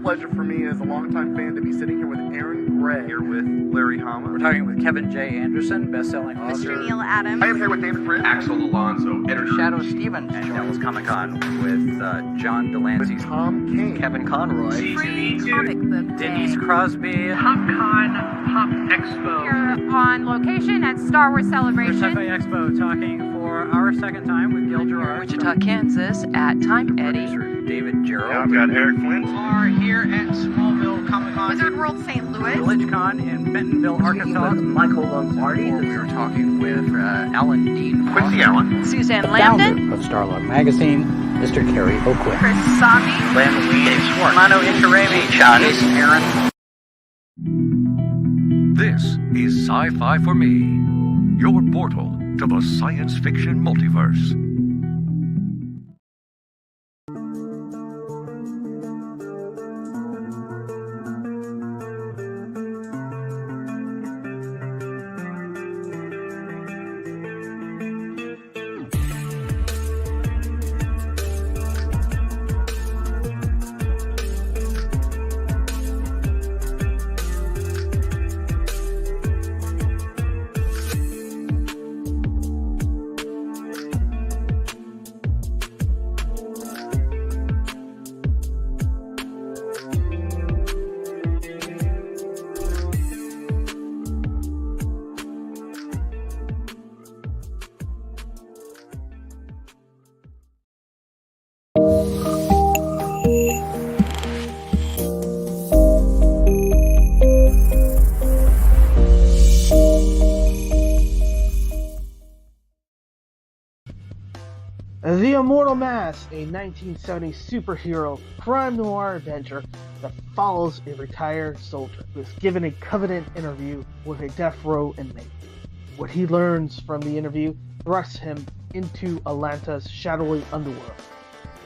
pleasure for me as a longtime fan to be sitting here with Aaron Gray. Here with Larry Hama. We're talking with Kevin J. Anderson, best-selling author. Mr. Neil Adams. I am here with David Britt. Axel Alonso. Editor Shadow Stephen. And Devil's Comic-Con with John Delancey. With Tom King. Kevin Conroy. Free comic book day. Denise Crosby. PopCon Pop Expo. Here on location at Star Wars Celebration. Sci-Fi Expo, talking for our second time with Gil Gerard. Wichita, Kansas at Time Eddie. Producer David Gerald. I've got Eric Flint. Are here at Smallville Comic-Con. Wizard World St. Louis. VillageCon in Bentonville, Arkansas. Michael Lombardi. We were talking with Alan Dean. Quincy Allen. Suzanne Lambden. Of Starlog Magazine, Mr. Kerry O'Quinn. Chris Sami. Len Lee. Dave Schwartz. Mano Inkarami. Jason Aaron. This is Sci-Fi for Me, your portal to the science fiction multiverse. The Immortal Mass, a 1970s superhero crime noir adventure that follows a retired soldier who is given a covenant interview with a death row inmate. What he learns from the interview thrusts him into Atlanta's shadowy underworld.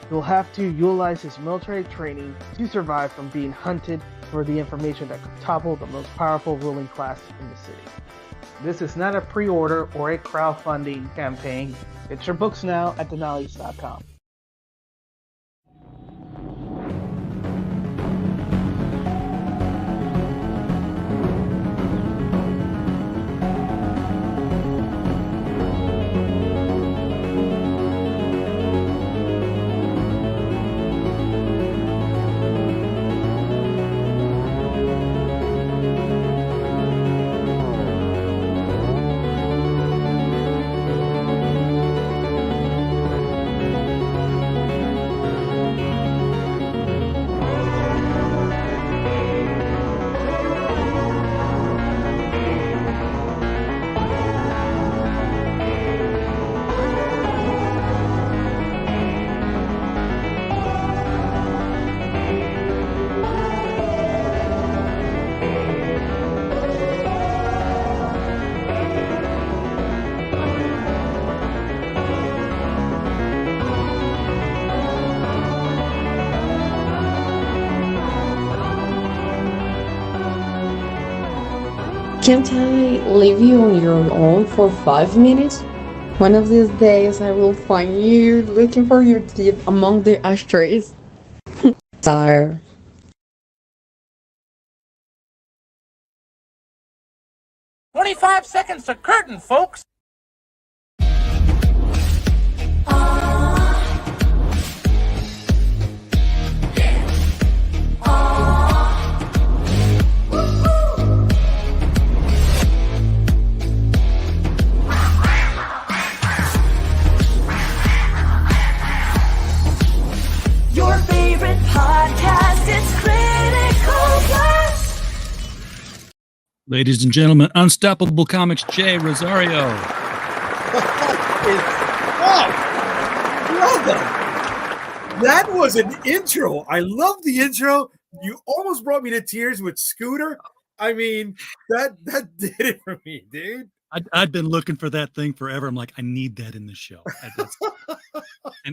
He'll have to utilize his military training to survive from being hunted for the information that could topple the most powerful ruling class in the city. This is not a pre-order or a crowdfunding campaign. Get your books now at denali's.com. Can't I leave you on your own for 5 minutes? One of these days I will find you looking for your teeth among the ashtrays. Sire. "25 seconds to curtain, folks." Your favorite podcast is Critical Plus. Ladies and gentlemen, Unstoppable Comics Jay Rosario. Brother, that was an intro. I love the intro. You almost brought me to tears with Scooter. I mean, that did it for me, dude. I'd been looking for that thing forever. I'm like, I need that in the show.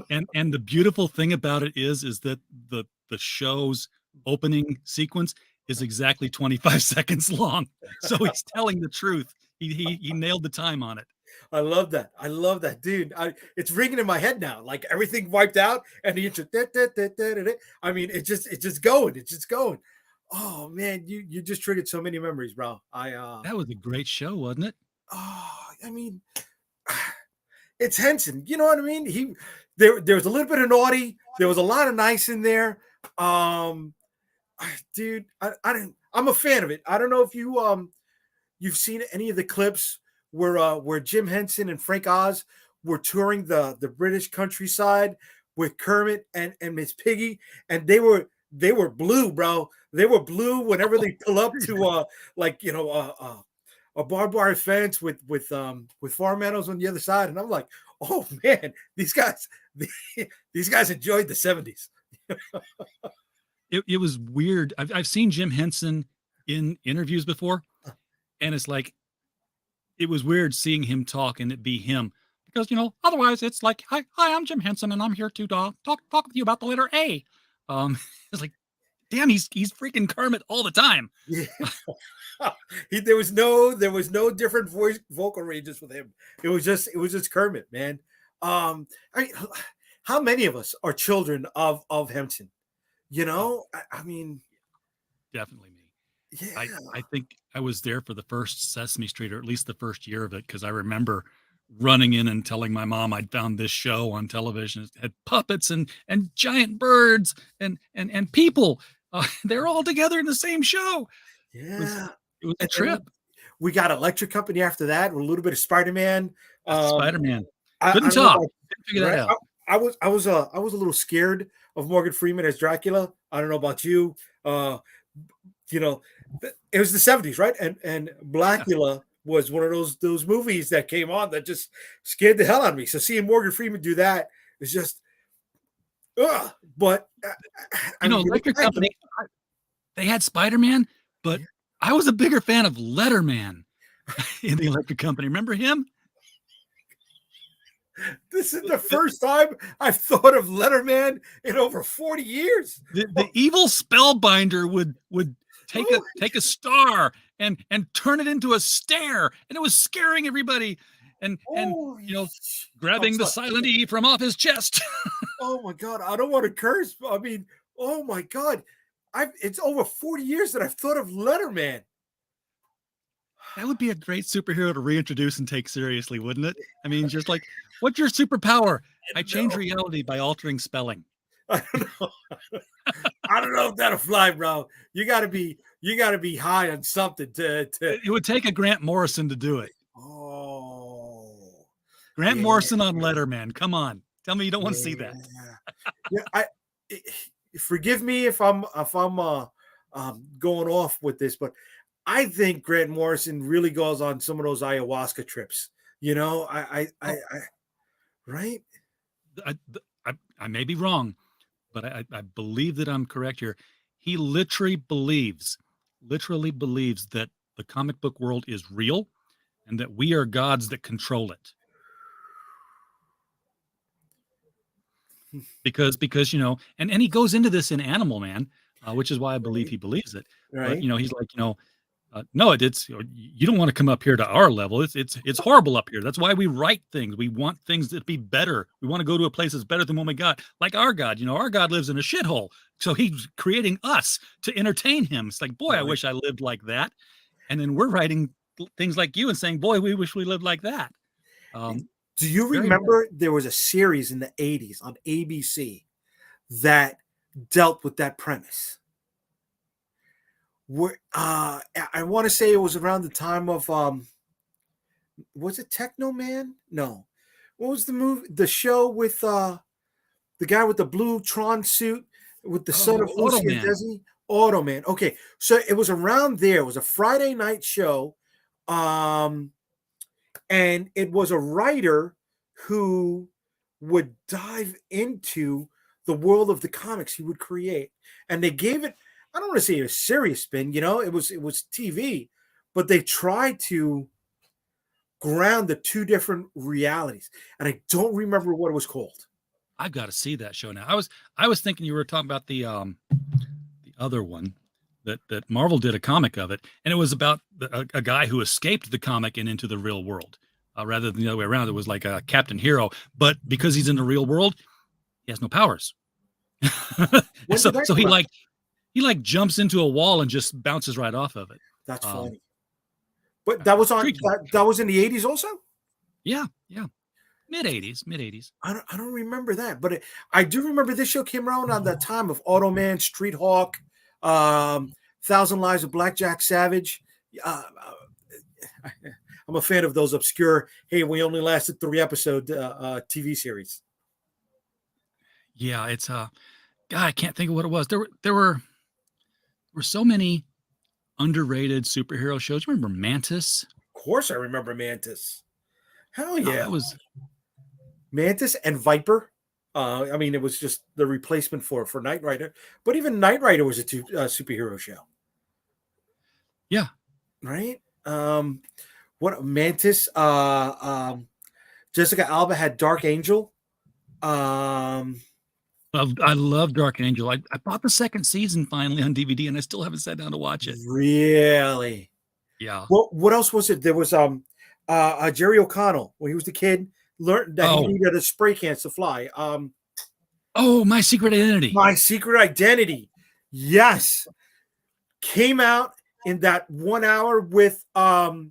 And the beautiful thing about it is that the show's opening sequence is exactly 25 seconds long. So he's telling the truth. He nailed the time on it. I love that. I love that, dude. It's ringing in my head now. Like everything wiped out, and the intro. I mean, it's just going. It's just going. Oh man, you just triggered so many memories, bro. That was a great show, wasn't it? Oh, I mean, it's Henson. You know what I mean? There was a little bit of naughty. There was a lot of nice in there. Dude, I'm a fan of it. I don't know if you've seen any of the clips where Jim Henson and Frank Oz were touring the British countryside with Kermit and Miss Piggy, and they were blue, bro. They were blue whenever they pull up to a barbed wire fence with farm meadows on the other side, and I'm like, oh man, these guys enjoyed the 70s. It was weird. I've seen Jim Henson in interviews before, and it's like it was weird seeing him talk and it be him, because otherwise it's like, hi, I'm Jim Henson and I'm here to talk with you about the letter A. It's like, damn, he's freaking Kermit all the time. Yeah. There was no different vocal ranges with him. It was just Kermit, man. I mean, how many of us are children of Henson? I mean, definitely me. Yeah. I think I was there for the first Sesame Street, or at least the first year of it, because I remember running in and telling my mom I'd found this show on television. It had puppets and giant birds and people. They're all together in the same show. Yeah. It was a trip. We got Electric Company after that with a little bit of Spider-Man. Spider-Man. Couldn't talk. Couldn't figure that out. I was a little scared of Morgan Freeman as Dracula. I don't know about you. It was the 70s, right? And Blackula was one of those movies that came on that just scared the hell out of me. So seeing Morgan Freeman do that is just, but Electric Company, they had Spider-Man, but I was a bigger fan of Letterman in the Electric Company. Remember him? This is the first time I've thought of Letterman in over 40 years. The evil spellbinder would take a star and turn it into a stare, and it was scaring everybody, and grabbing the silent E from off his chest. Oh my God, I don't want to curse. I mean, oh my God, it's over 40 years that I've thought of Letterman. That would be a great superhero to reintroduce and take seriously, wouldn't it? I mean, just like, what's your superpower? I change reality by altering spelling. I don't know. I don't know if that'll fly, bro. You gotta be high on something to It would take a Grant Morrison to do it. Oh, Grant Morrison on Letterman. Come on. Tell me you don't want to see that. Forgive me if I'm going off with this, but I think Grant Morrison really goes on some of those ayahuasca trips. Right? I may be wrong, but I believe that I'm correct here. He literally believes that the comic book world is real and that we are gods that control it. Because and he goes into this in Animal Man, which is why I believe he believes it. Right. But, he's like, no, it's you don't want to come up here to our level. It's horrible up here. That's why we write things. We want things to be better. We want to go to a place that's better than what we got. Like our God, our God lives in a shithole. So he's creating us to entertain him. It's like, boy, I wish I lived like that. And then we're writing things like you and saying, boy, we wish we lived like that. Do you remember there was a series in the 80s on ABC that dealt with that premise? I want to say it was around the time of was it Techno Man? No. What was the show with the guy with the blue Tron suit with the son of Lucy and Desi? Automan. Okay, so it was around there. It was a Friday night show, and it was a writer who would dive into the world of the comics he would create, and they gave it, I don't want to say a serious spin, it was TV, but they tried to ground the two different realities, and I don't remember what it was called. I've got to see that show now. I was thinking you were talking about the other one that Marvel did a comic of it, and it was about a guy who escaped the comic and into the real world. rather than the other way around. It was like a Captain Hero, but because he's in the real world, he has no powers. so he like jumps into a wall and just bounces right off of it. That's funny. But that was on that was in the 80s also? Yeah. Mid 80s. I don't remember that, but I do remember this show came around on that time of Automan, Street Hawk, 1,000 Lives of Blackjack Savage. I'm a fan of those obscure, hey, we only lasted 3 episode TV series. Yeah, it's God, I can't think of what it was. There were so many underrated superhero shows. Remember Mantis? Of course I remember Mantis. Hell yeah. That was Mantis and Viper. I mean, it was just the replacement for Knight Rider. But even Knight Rider was a superhero show. Yeah. Right? What Mantis? Jessica Alba had Dark Angel. I love Dark Angel. I bought the second season finally on DVD, and I still haven't sat down to watch it. Really? Yeah. Well, what else was it? There was Jerry O'Connell when he was the kid learned that he needed a spray cans to fly. My Secret Identity. My Secret Identity. Yes. Came out in that 1 hour with the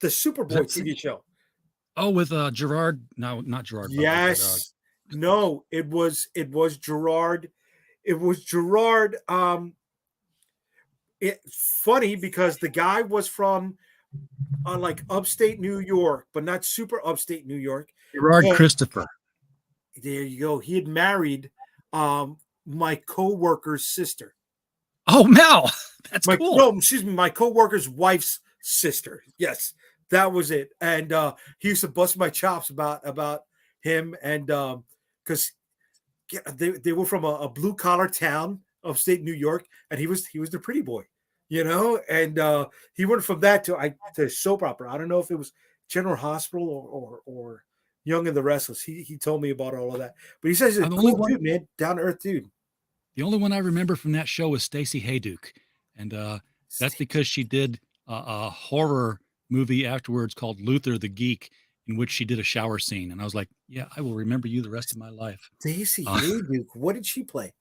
Superboy TV show. Oh, with Gerard. No, not Gerard. Yes. No, it was Gerard. It was Gerard. It's funny because the guy was from like upstate New York, but not super upstate New York. Gerard Christopher. There you go. He had married my co-worker's sister. Oh, Mel. That's cool. No, excuse me, my co-worker's wife's sister. Yes, that was it. And he used to bust my chops about him, and because they were from a blue collar town, upstate New York, and he was the pretty boy, and he went from that to soap opera. I don't know if it was General Hospital or Young and the Restless. He told me about all of that, but he says he's a cool dude, man, down to earth dude. The only one I remember from that show was Stacey Hayduke, and that's because she did a horror movie afterwards called Luther the Geek, in which she did a shower scene, and I was like, yeah, I will remember you the rest of my life. Stacey Hayduke, what did she play?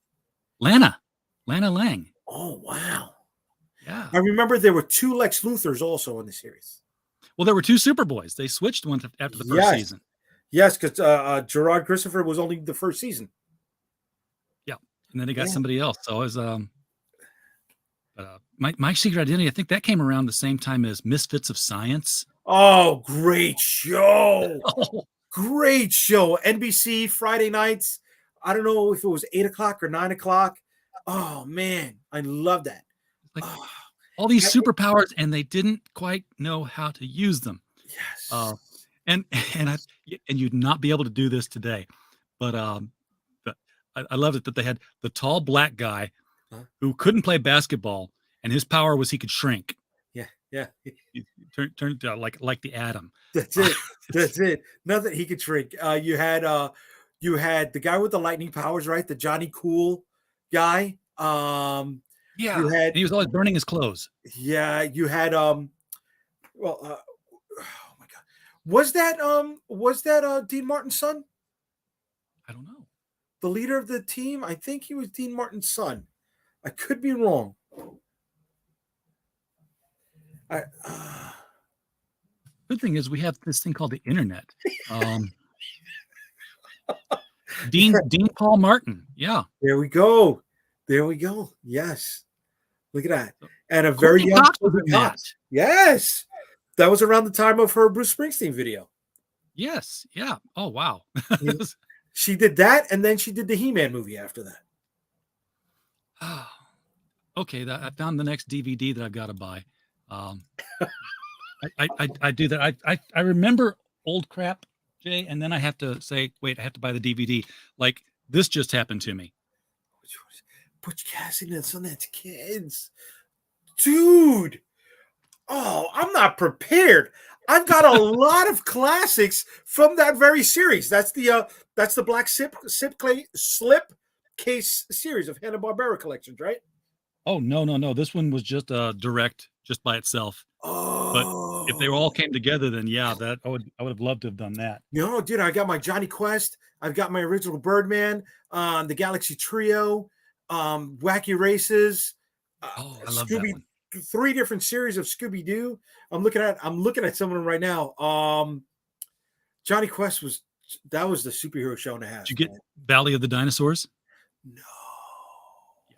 Lana Lang. Oh, wow. Yeah. I remember there were 2 Lex Luthors also in the series. Well, there were 2 Superboys. They switched one after the first season. Yes, because Gerard Christopher was only the first season. Yeah. And then they got somebody else. So it was My Secret Identity, I think that came around the same time as Misfits of Science. Oh, great show. Great show. NBC Friday nights. I don't know if it was 8 o'clock or 9 o'clock. Oh man, I love that. Like all these superpowers, and they didn't quite know how to use them. Yes. And you'd not be able to do this today, but I loved it that they had the tall black guy who couldn't play basketball, and his power was he could shrink. Yeah. He turned like the Atom. That's it. That's it. Nothing he could shrink. You had the guy with the lightning powers, right? The Johnny Cool guy. Yeah. And he was always burning his clothes. Yeah. You had oh my God. Was that Dean Martin's son? I don't know. The leader of the team? I think he was Dean Martin's son. I could be wrong. Good thing is we have this thing called the internet. Dean Paul Martin. Yeah. There we go. Yes. Look at that. And a very young Knox. Yes. That was around the time of her Bruce Springsteen video. Yes. Yeah. Oh, wow. She did that, and then she did the He-Man movie after that. Okay. I found the next DVD that I've got to buy. I do that. I remember old crap, Jay, and then I have to say, wait, I have to buy the DVD. Like this just happened to me. Butch Cassidy and Sundance Kids, dude. Oh, I'm not prepared. I've got a lot of classics from that very series. That's the Black Slip Case series of Hanna-Barbera collections, right? Oh no! This one was just direct, just by itself. Oh, if they all came together, then yeah, that I would have loved to have done that. No, dude, I got my Johnny Quest. I've got my original Birdman, the Galaxy Trio, Wacky Races. I love that one. 3 different series of Scooby Doo. I'm looking at some of them right now. Johnny Quest was the superhero show and a half. Did you get Valley of the Dinosaurs? No. Yeah.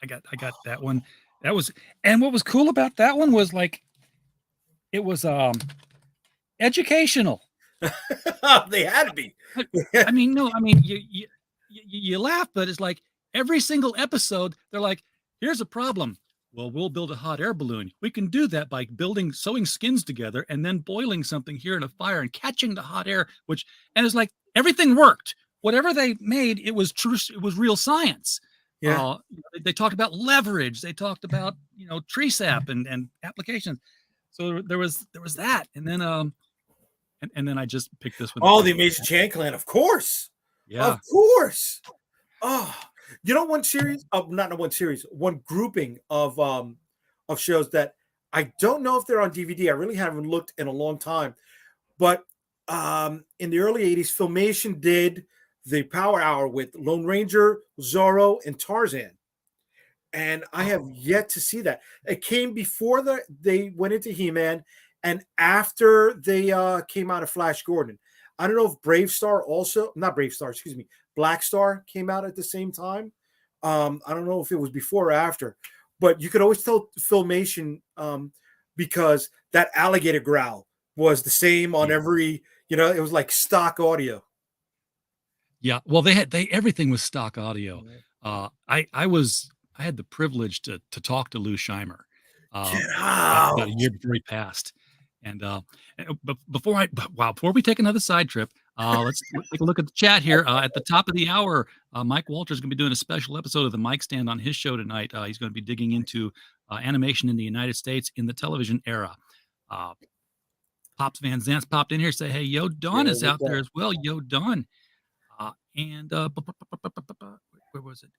I got that one. That was, and what was cool about that one was like, it was educational. They had to be. I mean, you laugh, but it's like every single episode, they're like, here's a problem. Well, we'll build a hot air balloon. We can do that by sewing skins together and then boiling something here in a fire and catching the hot air, and it's like everything worked. Whatever they made, it was true. It was real science. Yeah. They talked about leverage. They talked about, tree sap and applications. So there was that. And then, and then I just picked this one. Oh, the Amazing Chan Clan, of course. Yeah. Of course. Oh, one series, not one series, one grouping of shows that I don't know if they're on DVD. I really haven't looked in a long time. But in the early 80s, Filmation did the Power Hour with Lone Ranger, Zorro, and Tarzan. And I have yet to see that. It came before they went into He-Man and after they came out of Flash Gordon. I don't know if Black Star came out at the same time. I don't know if it was before or after, but you could always tell Filmation because that alligator growl was the same on every, it was like stock audio. Yeah. Well, everything was stock audio. I had the privilege to talk to Lou Scheimer about a year before he passed. And before we take another side trip, let's take a look at the chat here. At the top of the hour, Mike Walters is going to be doing a special episode of the Mike Stand on his show tonight. He's going to be digging into animation in the United States in the television era. Pops Van Zant's popped in here, say, hey, Yo Don is out there as well. Yo Don. And where was it?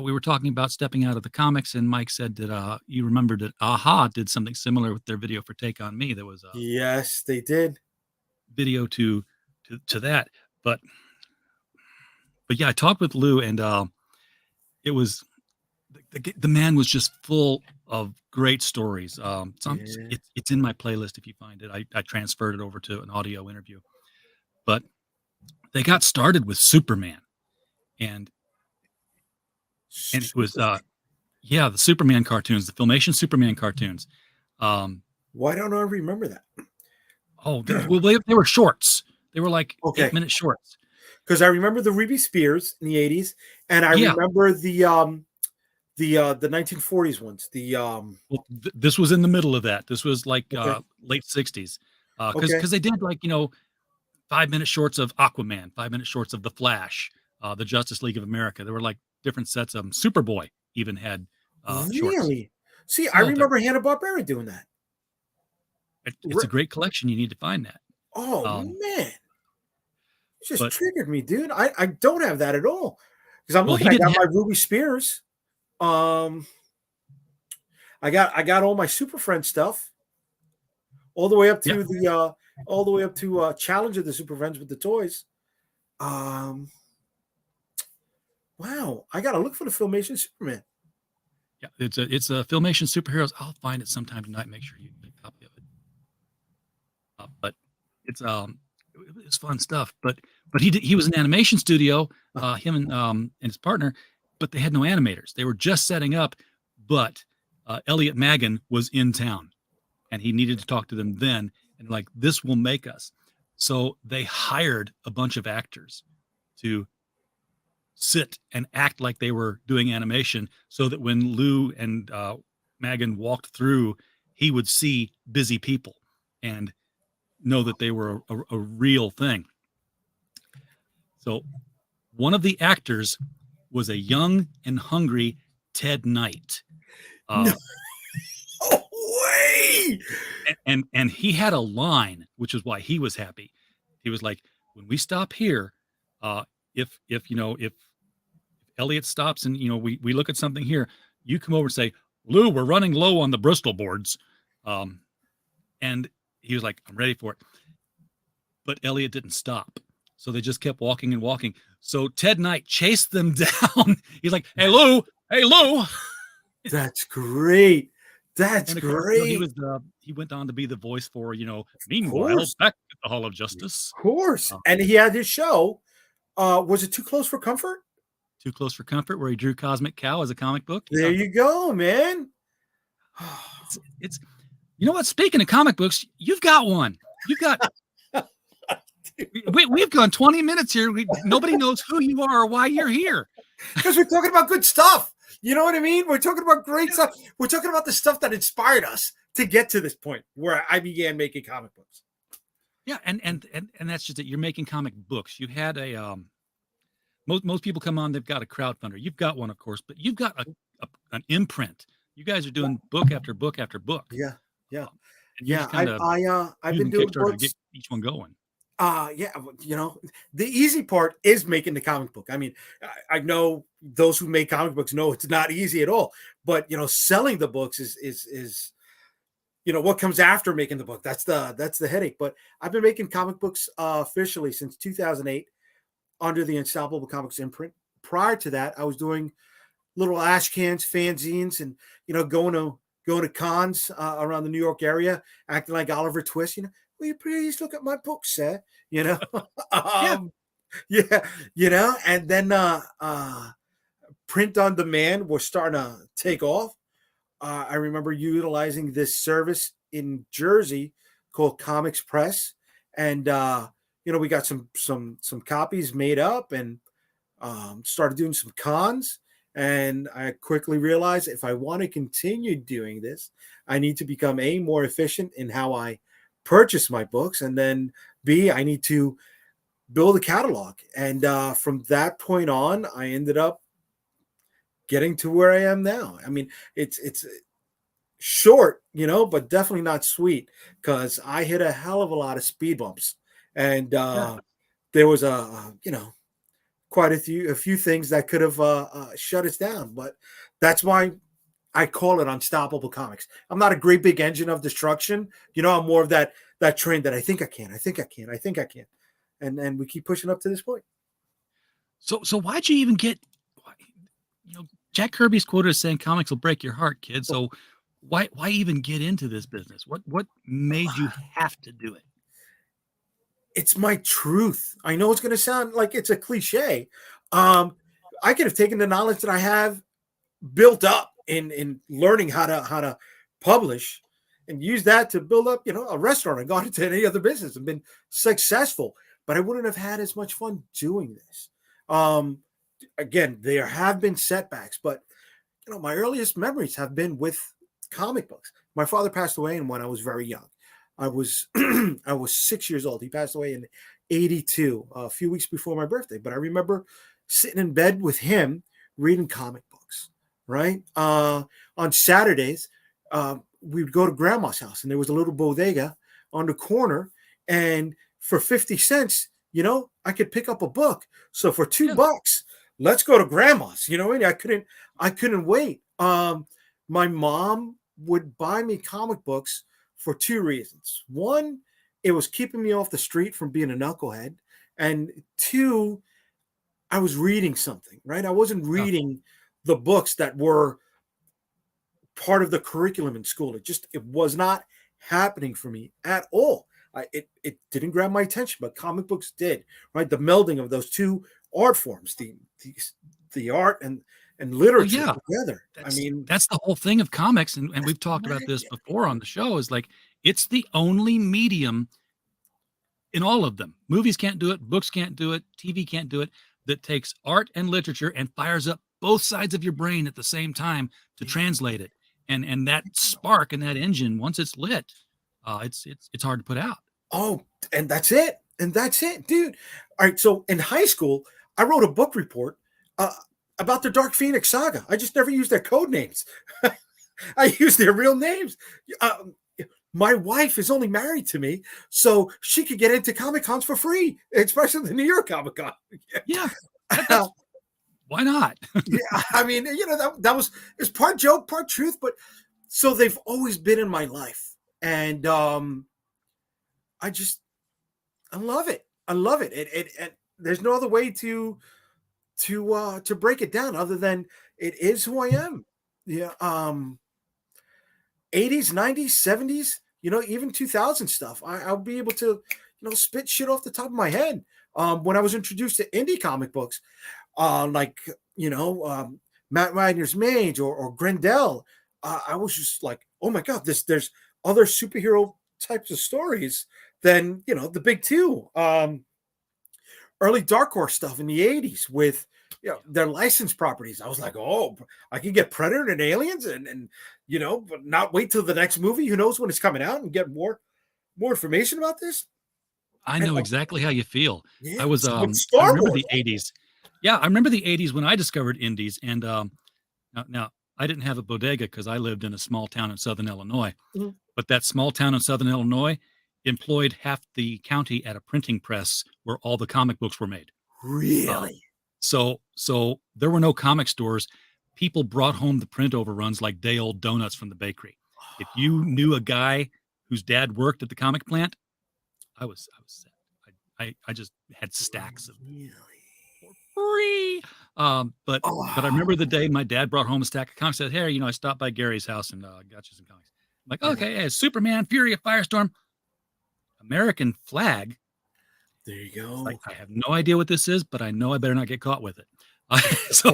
We were talking about stepping out of the comics, and Mike said that you remembered that Aha did something similar with their video for Take on Me. There was yes, they did video to that, but yeah, I talked with Lou, and it was the man was just full of great stories. It's in my playlist if you find it. I transferred it over to an audio interview, but they got started with Superman, and it was the Superman cartoons, the Filmation Superman cartoons. Why don't I remember that? Oh, they were shorts. They were like 8-minute shorts. Because I remember the Ruby Spears in the 80s, and I remember the 1940s ones. This was in the middle of that. This was like late 60s. Because they did 5-minute shorts of Aquaman, 5-minute shorts of The Flash, the Justice League of America. There were like different sets of them. Superboy even had shorts. Really? See, I remember Hanna-Barbera doing that. It's a great collection. You need to find that. Oh, man. You just triggered me, dude. I don't have that at all. Because I got my Ruby Spears. I got all my Super Friends stuff. All the way up to Challenge of the Super Friends with the toys. Wow, I gotta look for the Filmation Superman. Yeah, it's a Filmation Superheroes. I'll find it sometime tonight. Make sure you get a copy of it. But it's fun stuff. But he was an animation studio. Him and his partner, but they had no animators. They were just setting up. But Elliot Magan was in town, and he needed to talk to them then. And like, this will make us. So they hired a bunch of actors to sit and act like they were doing animation, so that when Lou and Magan walked through, he would see busy people and know that they were a real thing. So one of the actors was a young and hungry Ted Knight. No way! And he had a line, which is why he was happy. He was like, when we stop here, if Elliot stops and we look at something here, you come over and say, Lou, we're running low on the Bristol boards. And he was like, I'm ready for it. But Elliot didn't stop. So they just kept walking and walking. So Ted Knight chased them down. He's like, hey, Lou. That's great. That's and great. He went on to be the voice for, meanwhile, back at the Hall of Justice. Of course. And he had his show. Was it Too Close for Comfort? Too Close for Comfort, where he drew Cosmic Cow as a comic book. There you go, man. It's you know what? Speaking of comic books, you've got one. You've got. We've gone 20 minutes here. Nobody knows who you are or why you're here. Because we're talking about good stuff. You know what I mean? We're talking about great stuff. We're talking about the stuff that inspired us to get to this point where I began making comic books. Yeah, and that's just it. You're making comic books. You had a most people come on, they've got a crowdfunder. You've got one, of course, but you've got an imprint. You guys are doing book after book after book. Yeah. I've been doing books to get each one going. The easy part is making the comic book. I mean, I know those who make comic books know it's not easy at all, but selling the books is what comes after making the book. That's the headache. But I've been making comic books officially since 2008 under the Unstoppable Comics imprint. Prior to that, I was doing little ash cans, fanzines, and going to cons around the New York area, acting like Oliver Twist. Will you please look at my book, sir? And then print on demand was starting to take off. I remember utilizing this service in Jersey called Comics Press, and we got some copies made up and started doing some cons. And I quickly realized if I want to continue doing this, I need to become more efficient in how I purchase my books, and then B, I need to build a catalog. And from that point on, I ended up getting to where I am now. I mean, it's short, but definitely not sweet, because I hit a hell of a lot of speed bumps, and there was quite a few things that could have shut us down. But that's why I call it Unstoppable Comics. I'm not a great big engine of destruction. I'm more of that train that I think I can. And we keep pushing up to this point. So why'd you even get, Jack Kirby's quoted as saying comics will break your heart, kid. So why even get into this business? What made you have to do it? It's my truth. I know it's going to sound like it's a cliche. I could have taken the knowledge that I have built up in learning how to publish and use that to build up, a restaurant and gone into any other business and been successful, but I wouldn't have had as much fun doing this. Again, there have been setbacks, but my earliest memories have been with comic books. My father passed away when I was very young. I was 6 years old. He passed away in 1982, a few weeks before my birthday. But I remember sitting in bed with him reading comic books, right? On Saturdays, we would go to grandma's house, and there was a little bodega on the corner. And for 50 cents, I could pick up a book. So for $2, let's go to grandma's. I couldn't wait. My mom would buy me comic books for two reasons. One, it was keeping me off the street from being a knucklehead. And two, I was reading something, right? I wasn't reading the books that were part of the curriculum in school. It was not happening for me at all. It didn't grab my attention, but comic books did, right? The melding of those two art forms, the art and literature together. That's the whole thing of comics. And we've talked about this before on the show, is like, it's the only medium in all of them. Movies can't do it. Books can't do it. TV can't do it. That takes art and literature and fires up both sides of your brain at the same time to translate it. And that spark and that engine, once it's lit, it's hard to put out. Oh, and that's it. Dude. All right. So in high school, I wrote a book report about the Dark Phoenix saga. I just never used their code names. I used their real names. My wife is only married to me, so she could get into Comic Cons for free, especially the New York Comic Con. Yeah. Why not? Yeah, I mean, that was, it's part joke, part truth, but so they've always been in my life. and I love it. I love it. It there's no other way to break it down other than it is who I am. Yeah. 80s, 90s, 70s, even 2000 stuff. I'll be able to, spit shit off the top of my head. When I was introduced to indie comic books, like, Matt Wagner's Mage or Grendel, I was just like, oh my God, there's other superhero types of stories than, the big two. Early Dark Horse stuff in the 80s with their licensed properties. I was like, oh, I can get Predator and Aliens and but not wait till the next movie. Who knows when it's coming out and get more information about this? I know exactly how you feel. Yeah, I was I I remember the 80s. Yeah, I remember the 80s when I discovered indies. And now I didn't have a bodega because I lived in a small town in Southern Illinois. Mm-hmm. But that small town in Southern Illinois employed half the county at a printing press where all the comic books were made. Really? So there were no comic stores. People brought home the print overruns like day-old donuts from the bakery. If you knew a guy whose dad worked at the comic plant, I was set. I just had stacks of free. But I remember the day my dad brought home a stack of comics. Said, "Hey, I stopped by Gary's house and got you some comics." I'm like, okay, hey, Superman, Fury of Firestorm, American Flag. There you go. Like, I have no idea what this is, but I know I better not get caught with it. So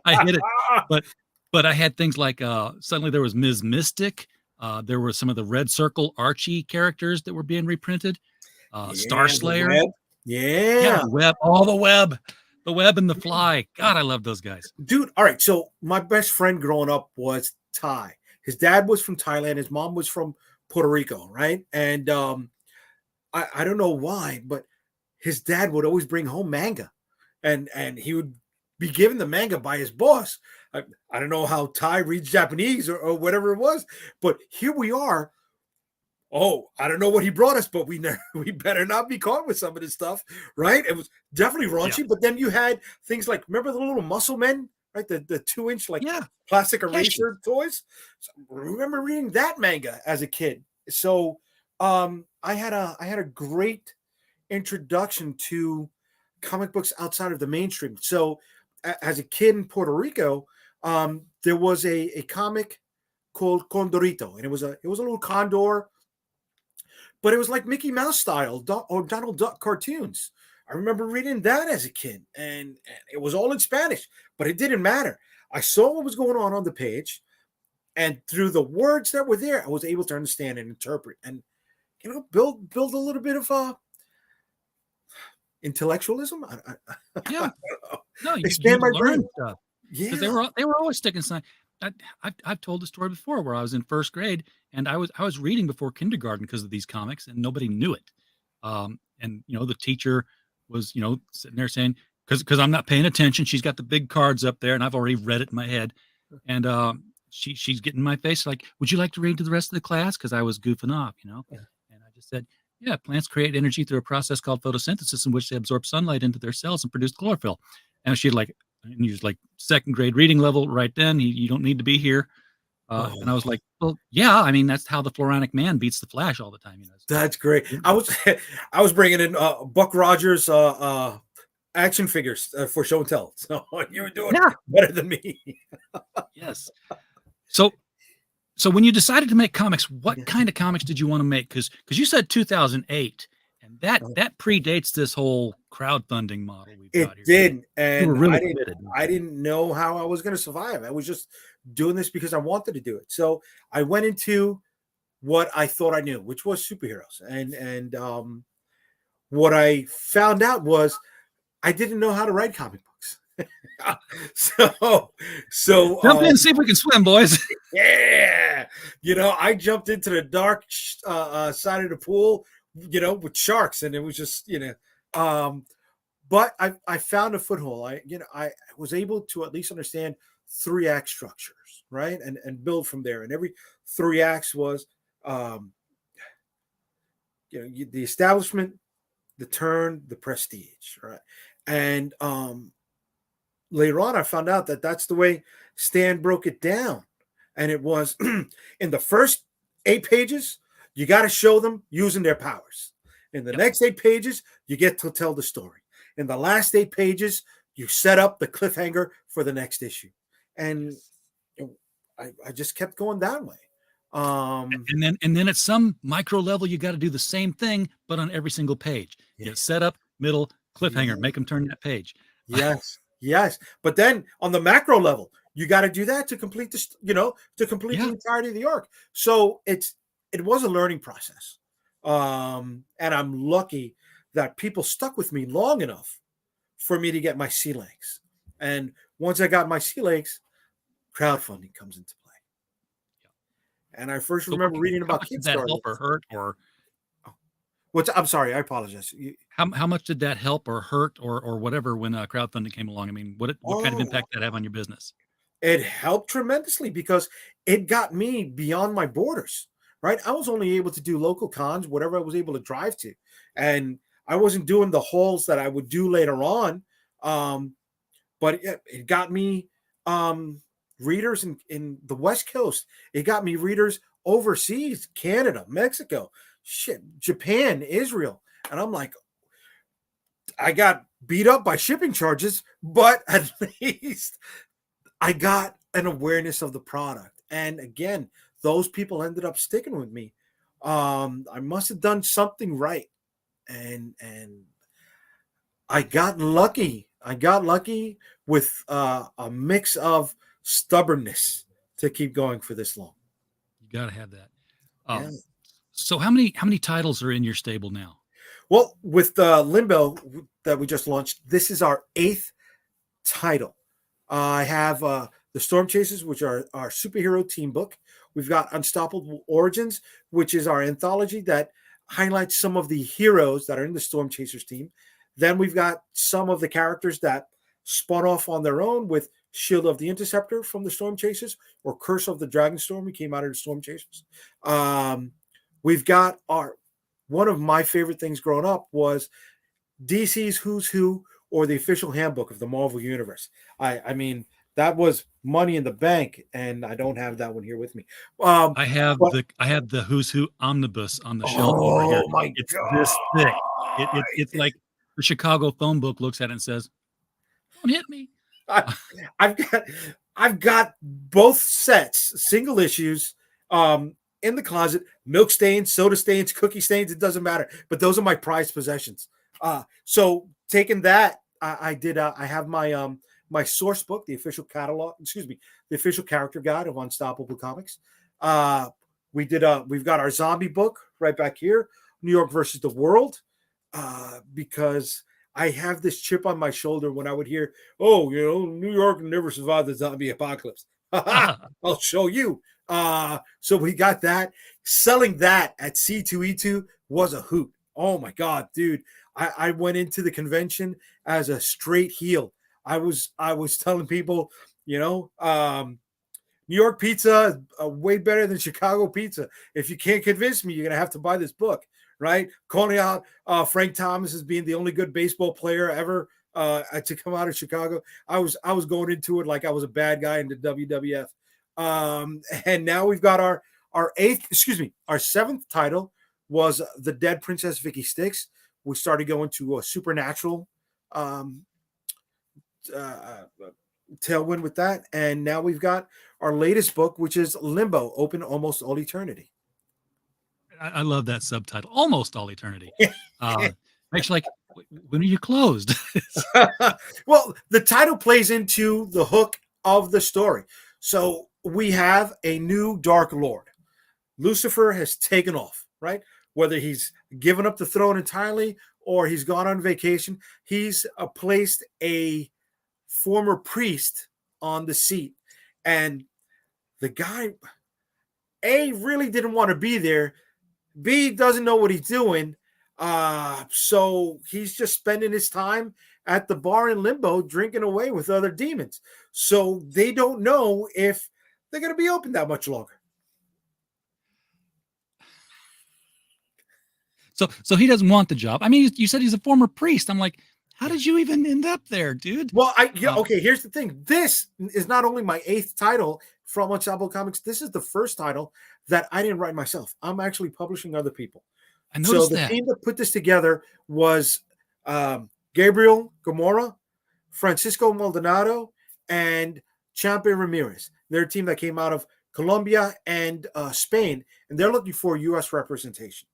I hit it. But I had things like suddenly there was Ms. Mystic. There were some of the Red Circle Archie characters that were being reprinted. Star Slayer. The Web. All the Web. The Web and the Fly. God, I love those guys. Dude, all right. So my best friend growing up was Thai. His dad was from Thailand. His mom was from Puerto Rico, right? And I don't know why, but his dad would always bring home manga. And he would be given the manga by his boss. I don't know how Thai reads Japanese or whatever it was, but here we are. Oh, I don't know what he brought us, but we better not be caught with some of this stuff, right? It was definitely raunchy, but then you had things like, remember the little muscle men, right? The 2-inch plastic eraser toys. So I remember reading that manga as a kid. So I had a great introduction to comic books outside of the mainstream. So as a kid in Puerto Rico, there was a comic called Condorito, and it was a little condor, but it was like Mickey Mouse style or Donald Duck cartoons. I remember reading that as a kid, and it was all in Spanish, but it didn't matter. I saw what was going on the page, and through the words that were there, I was able to understand and interpret, and build a little bit of intellectualism. Expand my brain stuff. Yeah, because they were always sticking sign. I've told the story before where I was in first grade and I was reading before kindergarten because of these comics and nobody knew it. And the teacher was sitting there saying because I'm not paying attention. She's got the big cards up there and I've already read it in my head. And she's getting in my face like, would you like to read to the rest of the class? Because I was goofing off, And I just said, yeah, plants create energy through a process called photosynthesis in which they absorb sunlight into their cells and produce chlorophyll. And she was like second grade reading level right then. You don't need to be here. And I was like, well, yeah, I mean, that's how the Floronic Man beats the Flash all the time. That's great. I was bringing in Buck Rogers action figures for show and tell. So you were doing better than me. Yes. So when you decided to make comics, what kind of comics did you want to make? Because you said 2008, and that predates this whole crowdfunding model we've got here. It did, and I didn't know how I was going to survive. I was just doing this because I wanted to do it. So I went into what I thought I knew, which was superheroes, and what I found out was I didn't know how to write comic books. so jump in and see if we can swim, boys. Yeah, I jumped into the dark side of the pool, with sharks, and it was just, but I found a foothold. I was able to at least understand 3-act structures, right, and build from there. And every 3 acts was, the establishment, the turn, the prestige, right, and later on, I found out that that's the way Stan broke it down. And it was in the first 8 pages, you got to show them using their powers. In the next 8 pages, you get to tell the story. In the last 8 pages, you set up the cliffhanger for the next issue. And I just kept going that way. And then at some micro level, you got to do the same thing, but on every single page. You set up, middle, cliffhanger, make them turn that page. Yes. But then on the macro level, you got to do that to complete the the entirety of the arc. So it was a learning process. And I'm lucky that people stuck with me long enough for me to get my sea legs. And once I got my sea legs, crowdfunding comes into play. And I first remember reading about Kickstarter. Did that help or hurt or? I'm sorry, I apologize. How much did that help or hurt or whatever when crowdfunding came along? I mean, what kind of impact did that have on your business? It helped tremendously because it got me beyond my borders, right? I was only able to do local cons, whatever I was able to drive to. And I wasn't doing the hauls that I would do later on. But it got me readers in the West Coast. It got me readers overseas, Canada, Mexico, Japan, Israel. And I'm like, I got beat up by shipping charges, but at least I got an awareness of the product. And again, those people ended up sticking with me. I must have done something right. And I got lucky. I got lucky with a mix of stubbornness to keep going for this long. You got to have that. So how many titles are in your stable now? Well, with the Limbo that we just launched, this is our 8th title. I have the Storm Chasers, which are our superhero team book. We've got Unstoppable Origins, which is our anthology that highlights some of the heroes that are in the Storm Chasers team. Then we've got some of the characters that spun off on their own with Shield of the Interceptor from the Storm Chasers or Curse of the Dragonstorm, who came out of the Storm Chasers. We've got one of my favorite things growing up was DC's Who's Who or the official handbook of the Marvel Universe. I mean, that was money in the bank, and I don't have that one here with me. I have the Who's Who omnibus on the shelf over here. Oh my God. This thick. It's like the Chicago phone book looks at it and says, "Don't hit me." I've got both sets, single issues, in the closet. Milk stains, soda stains, cookie stains, it doesn't matter. But those are my prized possessions. So taking that, I have my source book, the official the official character guide of Unstoppable Comics. We've got our zombie book right back here, New York versus the World, because I have this chip on my shoulder when I would hear, New York never survived the zombie apocalypse. I'll show you. So we got that. Selling that at C2E2 was a hoot. Oh my God, dude. I went into the convention as a straight heel. I was telling people, New York pizza is way better than Chicago pizza. If you can't convince me, you're going to have to buy this book, right? Calling out Frank Thomas as being the only good baseball player ever to come out of Chicago. I was going into it like I was a bad guy in the WWF. And now we've got our 7th title was The Dead Princess Vicky Styx. We started going to a supernatural tailwind with that. And now we've got our latest book, which is Limbo, Open Almost All Eternity. I love that subtitle, Almost All Eternity. Makes like, when are you closed? Well, the title plays into the hook of the story. So we have a new Dark Lord. Lucifer has taken off, right? Whether he's given up the throne entirely or he's gone on vacation, he's placed a former priest on the seat. And the guy, A, really didn't want to be there. B, doesn't know what he's doing. So he's just spending his time at the bar in Limbo drinking away with other demons. So they don't know if they're going to be open that much longer. So he doesn't want the job. I mean, you said he's a former priest. I'm like, how did you even end up there, dude? Well, okay, here's the thing. This is not only my 8th title from Ensemble Comics. This is the first title that I didn't write myself. I'm actually publishing other people. I noticed the that. team that put this together was Gabriel Gamora, Francisco Maldonado, and Champe Ramirez. They're a team that came out of Colombia and Spain, and they're looking for U.S. representation.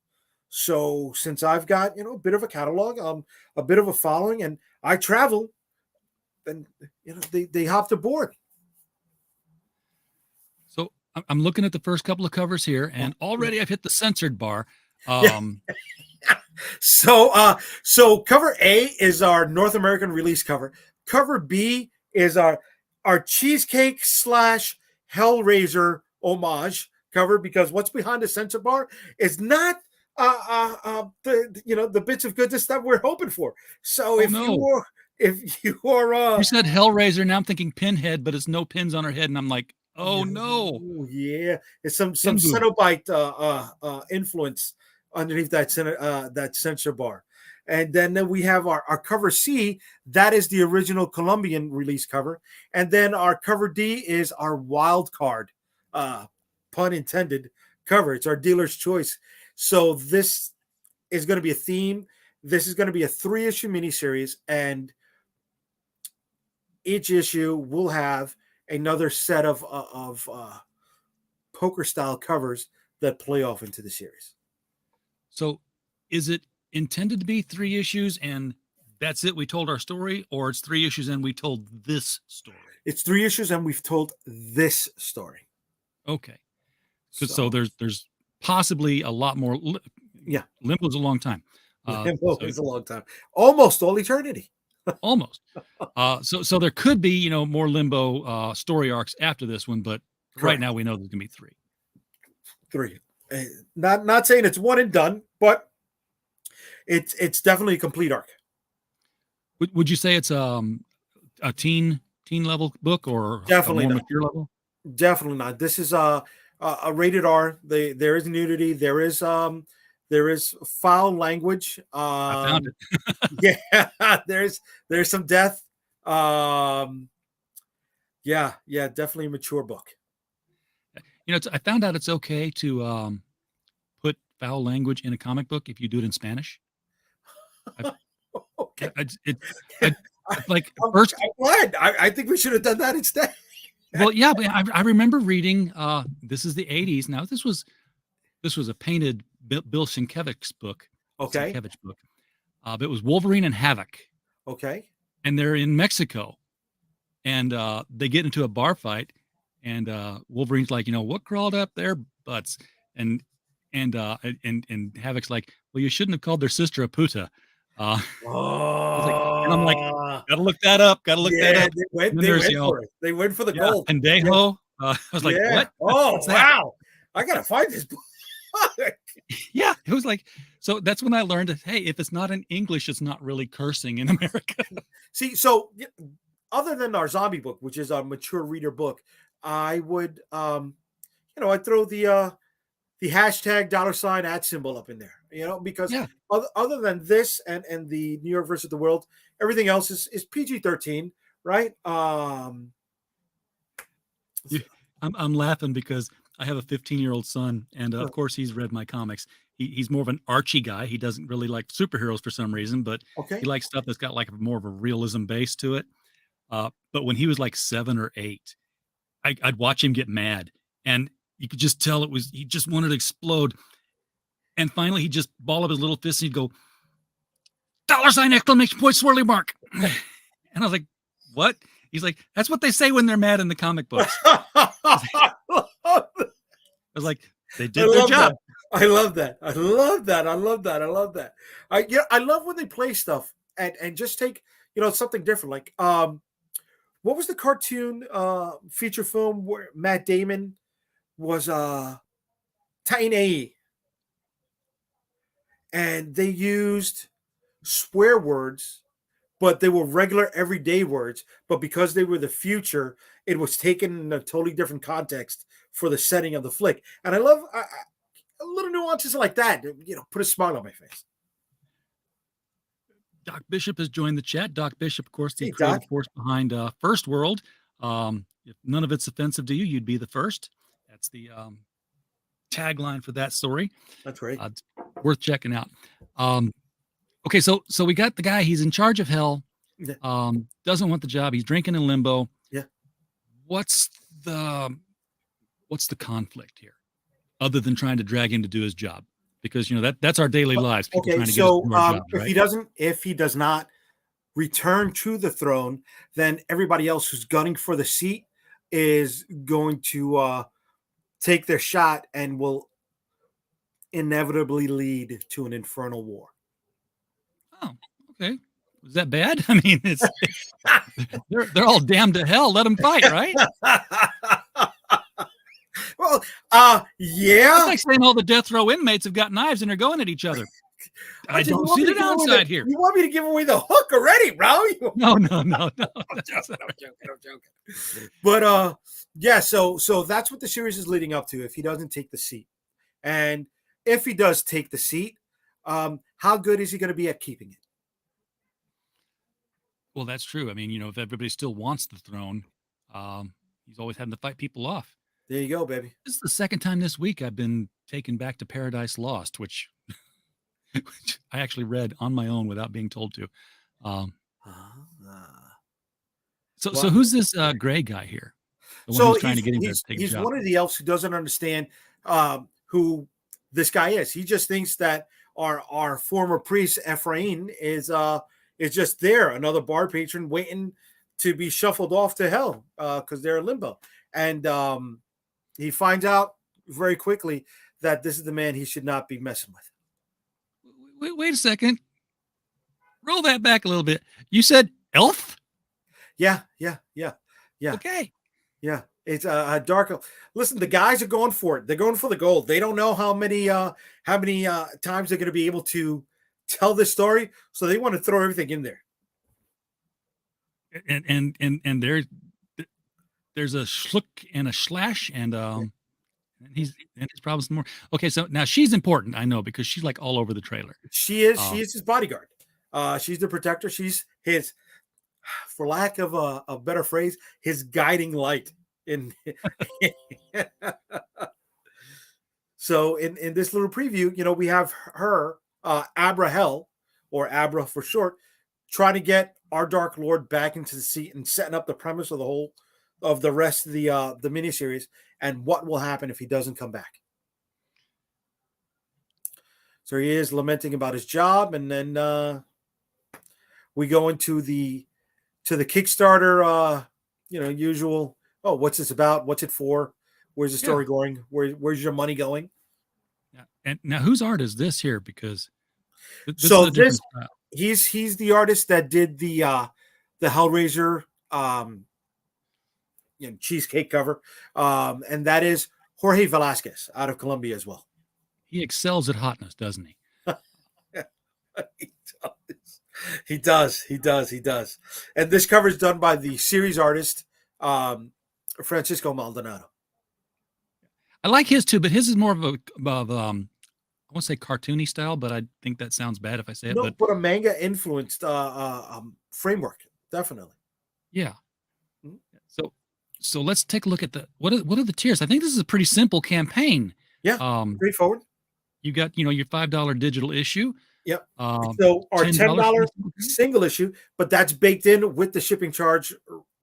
So since I've got, a bit of a catalog, a bit of a following, and I travel, then, they hopped aboard. So I'm looking at the first couple of covers here, and already I've hit the censored bar. So cover A is our North American release cover. Cover B is our cheesecake / Hellraiser homage cover, because what's behind the censor bar is not the bits of goodness that we're hoping for. So if you are you said Hellraiser, now I'm thinking Pinhead, but it's no pins on her head, and I'm like, oh no. Yeah, it's some Cenobite influence underneath that censor bar. And then we have our cover C. That is the original Colombian release cover. And then our cover D is our wild card, pun intended, cover. It's our dealer's choice. So this is going to be a theme. This is going to be a 3-issue miniseries, and each issue will have another set of poker style covers that play off into the series. So is it intended to be 3 issues and that's it? We told our story, or it's 3 issues and we told this story? It's 3 issues and we've told this story. Okay. So there's possibly a lot more. Yeah. Limbo's a long time. Limbo is a long time. Almost all eternity. Almost. So there could be, more Limbo story arcs after this one, but right now we know there's gonna be 3. 3. Not saying it's one and done, but it's definitely a complete arc. Would you say it's a teen level book, or definitely a more not. mature level? Definitely not. This is a rated R. There is nudity. There is foul language. I found it. Yeah, there's some death. Yeah, definitely a mature book. I found out it's okay to put foul language in a comic book if you do it in Spanish. Okay. I'm glad. I think we should have done that instead. Well, yeah, but I remember reading. This is the '80s. Now this was a painted Bill Sienkiewicz's book. Okay. Sienkiewicz's book. It was Wolverine and Havoc. Okay. And they're in Mexico, and they get into a bar fight, and Wolverine's like, what crawled up their butts, and Havoc's like, well, you shouldn't have called their sister a puta. And I'm like, gotta look that up. Gotta look that up. They went for the gold. Pendejo. I was like, what? Oh, wow. I gotta find this book. Yeah, it was like, so that's when I learned that, hey, if it's not in English, it's not really cursing in America. See, so other than our zombie book, which is a mature reader book, I would I'd throw the hashtag $@ symbol up in there, because other than this and the New York versus the World, everything else is PG-13, right? I'm laughing because I have a 15-year-old son, and of course he's read my comics. He's more of an Archie guy. He doesn't really like superheroes for some reason, but he likes stuff that's got like more of a realism base to it. But when he was like 7 or 8, I'd watch him get mad, and you could just tell he just wanted to explode. And finally, he'd just ball up his little fist and he'd go, $! Exclamation point swirly mark. And I was like, what? He's like, that's what they say when they're mad in the comic books. I was like, they did their job. I love that. I love when they play stuff and just take, something different. Like, what was the cartoon feature film where Matt Damon was Tiny, and they used swear words, but they were regular everyday words, but because they were the future, it was taken in a totally different context for the setting of the flick. And I love little nuances like that, put a smile on my face. Doc Bishop has joined the chat. Doc Bishop, of course, the creative force behind First World. If none of it's offensive to you, you'd be the first. That's the tagline for that story. That's right. It's worth checking out. Okay, so we got the guy. He's in charge of hell. Yeah. Doesn't want the job. He's drinking in limbo. Yeah. What's the conflict here, other than trying to drag him to do his job? Because that's our daily lives. People trying to get us to do our jobs, right? If he does not return to the throne, then everybody else who's gunning for the seat is going to take their shot and will inevitably lead to an infernal war. Oh, okay. Is that bad? I mean, it's they're all damned to hell. Let them fight, right? Well, yeah. It's like saying all the death row inmates have got knives and are going at each other. I don't see the downside here. You want me to give away the hook already, bro? No. I'm joking. But yeah, so that's what the series is leading up to if he doesn't take the seat. And if he does take the seat, how good is he going to be at keeping it? Well, that's true. I mean, if everybody still wants the throne, he's always having to fight people off. There you go, baby. This is the second time this week I've been taken back to Paradise Lost, which I actually read on my own without being told to. So who's this gray guy here? The one who's trying to get him to take a he's job? one of the elves who doesn't understand who this guy is. He just thinks that our former priest Ephraim is just there, another bar patron waiting to be shuffled off to hell because they're in limbo. And he finds out very quickly that this is the man he should not be messing with. Wait a second. Roll that back a little bit. You said elf? Yeah. Okay. Yeah. It's a dark elf. Listen, the guys are going for it. They're going for the gold. They don't know how many times they're going to be able to tell this story, so they want to throw everything in there. And there's a schluck and a slash, and he's probably some more. Okay, so now she's important, I know, because she's like all over the trailer. She is his bodyguard. She's the protector. She's his, for lack of a better phrase, his guiding light. So in this little preview, we have her, Abra Hell, or Abra for short, trying to get our Dark Lord back into the seat and setting up the premise of the rest of the miniseries and what will happen if he doesn't come back. So he is lamenting about his job, and then we go into the Kickstarter, usual. Oh, what's this about? What's it for? Where's the story going? Where's your money going? Yeah. And now, whose art is this here? Because he's the artist that did the Hellraiser cheesecake cover, and that is Jorge Velasquez out of Colombia as well. He excels at hotness, doesn't he? He does. And this cover is done by the series artist Francisco Maldonado. I like his too, but his is more of a I won't say cartoony style, but I think that sounds bad if I say it. No, but a manga influenced framework, definitely. Yeah. So let's take a look at what are the tiers. I think this is a pretty simple campaign. Yeah, straightforward. You got your $5 digital issue. Yep. So our $10 single issue, but that's baked in with the shipping charge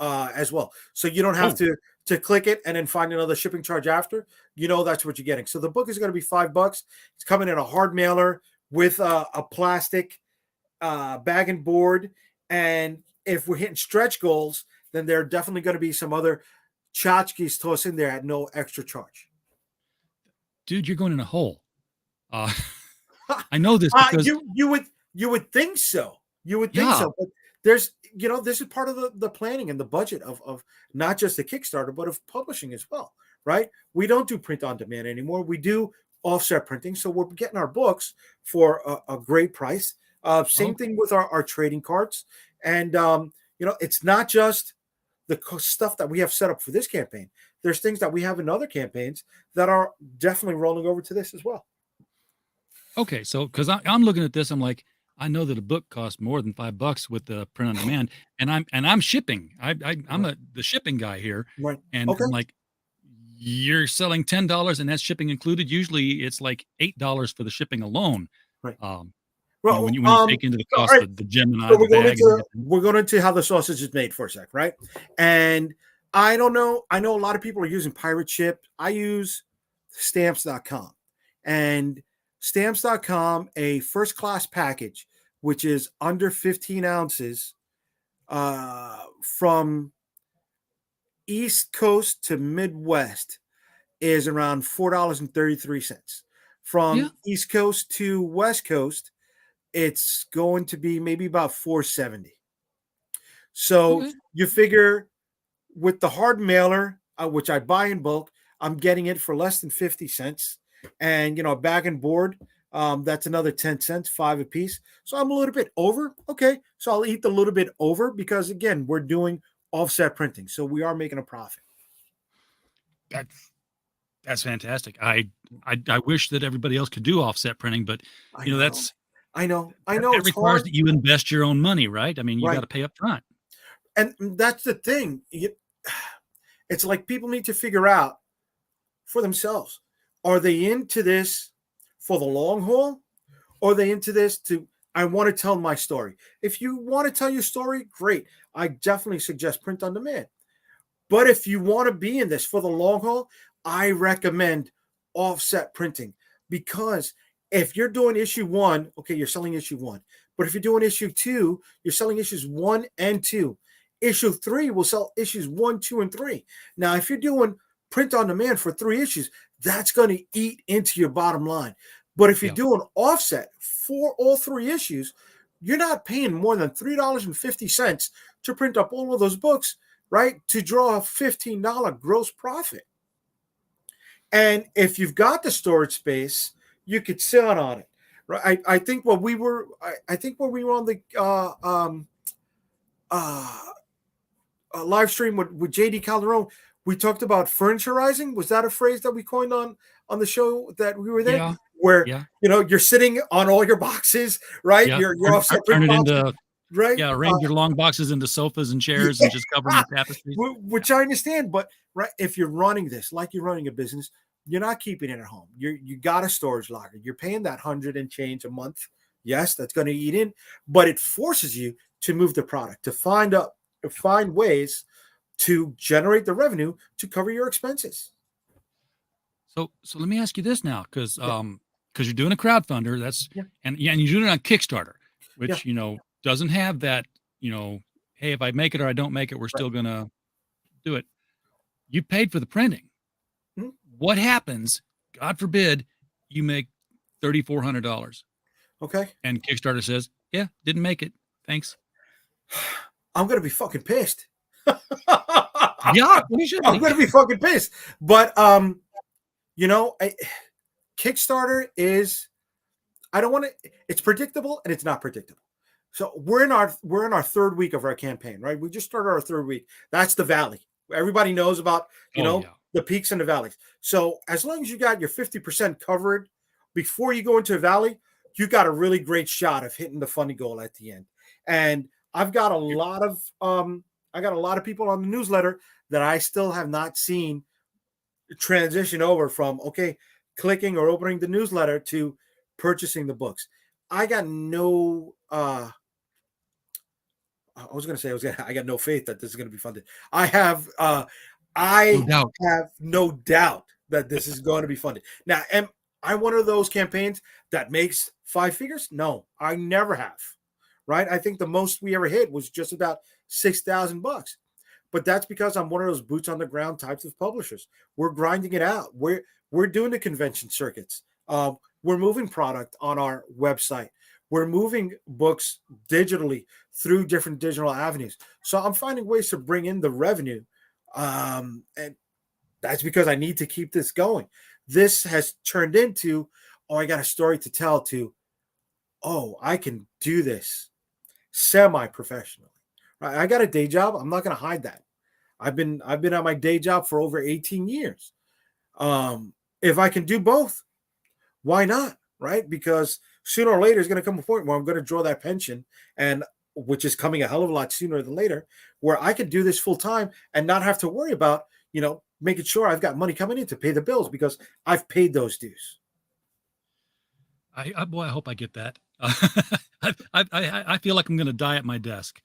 as well. So you don't have to click it and then find another shipping charge after. That's what you're getting. So the book is going to be $5. It's coming in a hard mailer with a plastic bag and board. And if we're hitting stretch goals, then there are definitely going to be some other tchotchkes tossed in there at no extra charge. Dude, you're going in a hole. I know this because you would think so. You would think so, but there's this is part of the planning and the budget of not just the Kickstarter, but of publishing as well, right? We don't do print on demand anymore. We do offset printing, so we're getting our books for a great price. Same thing with our trading cards, and it's not just the stuff that we have set up for this campaign. There's things that we have in other campaigns that are definitely rolling over to this as well. Okay, so because I'm looking at this, I'm like, I know that a book costs more than $5 with the print on demand, and I'm shipping. I'm the shipping guy here, Right. and Okay. I'm like, you're selling $10 and that's shipping included. Usually it's like $8 for the shipping alone. Right. Well, when you take into the cost right. of the Gemini, So the bag, we're going into how the sausage is made for a sec, right? And I don't know. I know a lot of people are using pirate ship. I use stamps.com, and stamps.com, a first class package, which is under 15 ounces, from East Coast to Midwest, is around $4.33. From East Coast to West Coast, it's going to be maybe about $4.70. So you figure with the hard mailer, which I buy in bulk, I'm getting it for less than 50 cents. And, you know, bag and board, that's another 10 cents, 5 a piece. So I'm a little bit over. Okay. So I'll eat the little bit over because, again, we're doing offset printing. So we are making a profit. That's fantastic. I wish that everybody else could do offset printing, but you know, that's I know it requires that you invest your own money, right? I mean, you got to pay up front. And that's the thing. It's like people need to figure out for themselves. Are they into this for the long haul? Or are they into this to, I want to tell my story? If you want to tell your story, great. I definitely suggest print on demand. But if you want to be in this for the long haul, I recommend offset printing, because if you're doing issue 1, okay, you're selling issue 1. But if you're doing issue 2, you're selling issues 1 and 2. Issue 3 will sell issues 1, 2, and 3. Now, if you're doing print on demand for 3 issues, that's going to eat into your bottom line. But if you're doing offset for all 3 issues, you're not paying more than $3.50 to print up all of those books, right? To draw a $15 gross profit. And if you've got the storage space, you could sit on it, right? I think when we were on the live stream with JD Calderon, we talked about furniturizing. Was that a phrase that we coined on the show that we were there? Yeah. Where you know, you're sitting on all your boxes, right? Yeah. You're offset turn it boxes, into right? Yeah, arrange your long boxes into sofas and chairs and just cover them with tapestries. Which I understand, but right, if you're running this like you're running a business, you're not keeping it at home. You got a storage locker. You're paying that 100 and change a month. Yes, that's going to eat in, but it forces you to move the product, to find ways to generate the revenue to cover your expenses. So let me ask you this now, because you're doing a crowdfunder, and you're doing it on Kickstarter, which you know doesn't have that, you know, hey, if I make it or I don't make it, we're still gonna do it. You paid for the printing. Mm-hmm. What happens? God forbid you make $3,400. Okay. And Kickstarter says, yeah, didn't make it. Thanks. I'm gonna be fucking pissed. Yeah, I'm gonna be fucking pissed. But you know, Kickstarter is, I don't want to. It's predictable and it's not predictable. So we're in our 3rd week of our campaign, right? We just started our 3rd week. That's the valley. Everybody knows about the peaks and the valleys. So as long as you got your 50% covered before you go into a valley, you got a really great shot of hitting the funding goal at the end. And I've got a lot of people on the newsletter that I still have not seen transition over from clicking or opening the newsletter to purchasing the books. I got no I got no faith that this is going to be funded. I have no doubt that this is going to be funded. Now, am I one of those campaigns that makes 5 figures? No, I never have. Right? I think the most we ever hit was just about $6,000. But that's because I'm one of those boots on the ground types of publishers. We're grinding it out. We're doing the convention circuits. We're moving product on our website. We're moving books digitally through different digital avenues. So I'm finding ways to bring in the revenue. And that's because I need to keep this going. This has turned into, I got a story to tell, to, I can do this semi-professionally. Right? I got a day job. I'm not going to hide that. I've been at my day job for over 18 years. If I can do both, why not? Right? Because sooner or later is going to come a point where I'm going to draw that pension, and which is coming a hell of a lot sooner than later, where I could do this full time and not have to worry about, making sure I've got money coming in to pay the bills because I've paid those dues. I hope I get that. I feel like I'm going to die at my desk.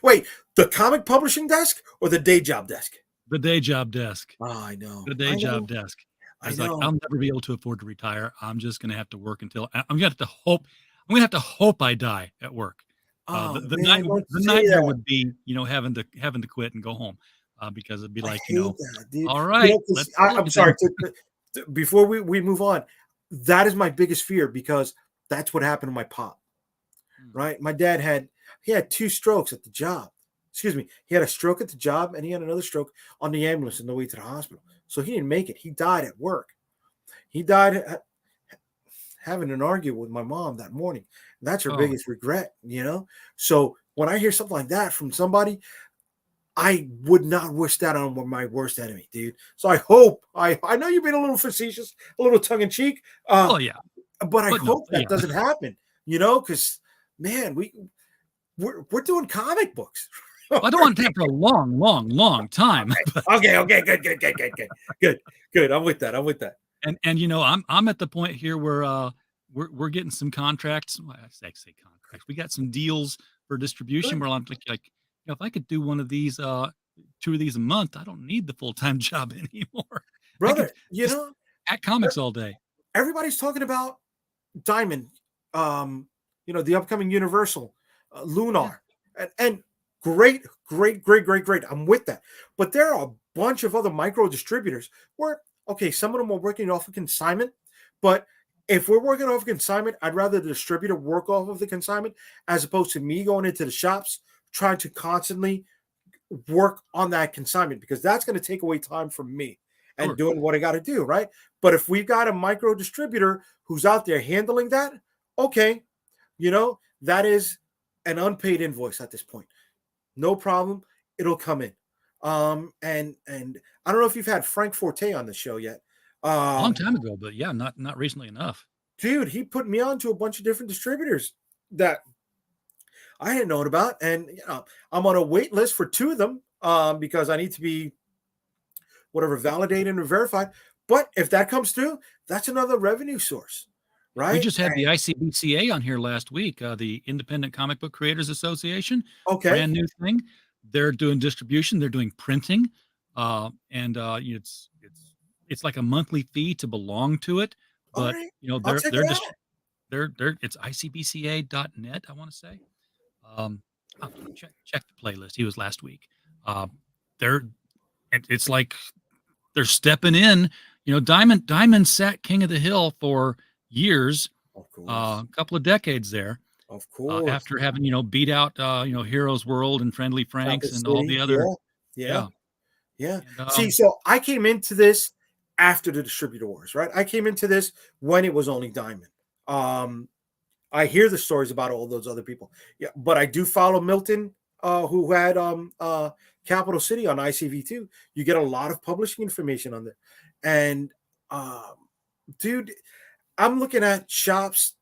Wait, the comic publishing desk or the day job desk? The day job desk. Oh, I know. The day job desk. I was like, I'll never be able to afford to retire. I'm just going to have to work until I'm going to have to hope. I'm going to have to hope I die at work. The nightmare would be, having to quit and go home, because it'd be like, all right. I'm sorry. Before we move on, that is my biggest fear, because that's what happened to my pop. Right, my dad had 2 strokes at the job. Excuse me, he had a stroke at the job, and he had another stroke on the ambulance on the way to the hospital. So he didn't make it. He died at work. He died having an argument with my mom that morning. That's her biggest regret, So when I hear something like that from somebody, I would not wish that on my worst enemy, dude. So I hope, I know you've been a little facetious, a little tongue in cheek. Oh yeah, but I hope that doesn't happen, because man, we're doing comic books. I don't want to take for a long time. Okay, good. I'm with that. And I'm at the point here where we're getting some contracts. Well, I say contracts. We got some deals for distribution where I'm like, if I could do one of these, 2 of these a month, I don't need the full-time job anymore, brother. At comics all day. Everybody's talking about Diamond, the upcoming Universal, Lunar, and great. I'm with that. But there are a bunch of other micro distributors where, some of them are working off of consignment, but if we're working off of consignment, I'd rather the distributor work off of the consignment as opposed to me going into the shops trying to constantly work on that consignment, because that's going to take away time from me and doing what I got to do, right? But if we've got a micro distributor who's out there handling that, that is an unpaid invoice at this point. No problem. It'll come in. And I don't know if you've had Frank Forte on the show yet. A long time ago, but yeah, not recently enough. Dude, he put me on to a bunch of different distributors that I hadn't known about. And, I'm on a wait list for 2 of them because I need to be validated and verified. But if that comes through, that's another revenue source, right? We just had the ICBCA on here last week, the Independent Comic Book Creators Association. Okay. Brand new thing. They're doing distribution. They're doing printing. It's like a monthly fee to belong to it. But, they're it's ICBCA.net, I want to say. Check the playlist. He was last week. It's like they're stepping in. Diamond sat King of the Hill for years, a couple of decades there. Of course. After having, beat out, Heroes World and Friendly Franks and all the other. Yeah. And, See, so I came into this after the distributor wars, right? I came into this when it was only Diamond. I hear the stories about all those other people. Yeah, but I do follow Milton, who had Capital City on ICV2. You get a lot of publishing information on there. And dude, I'm looking at shops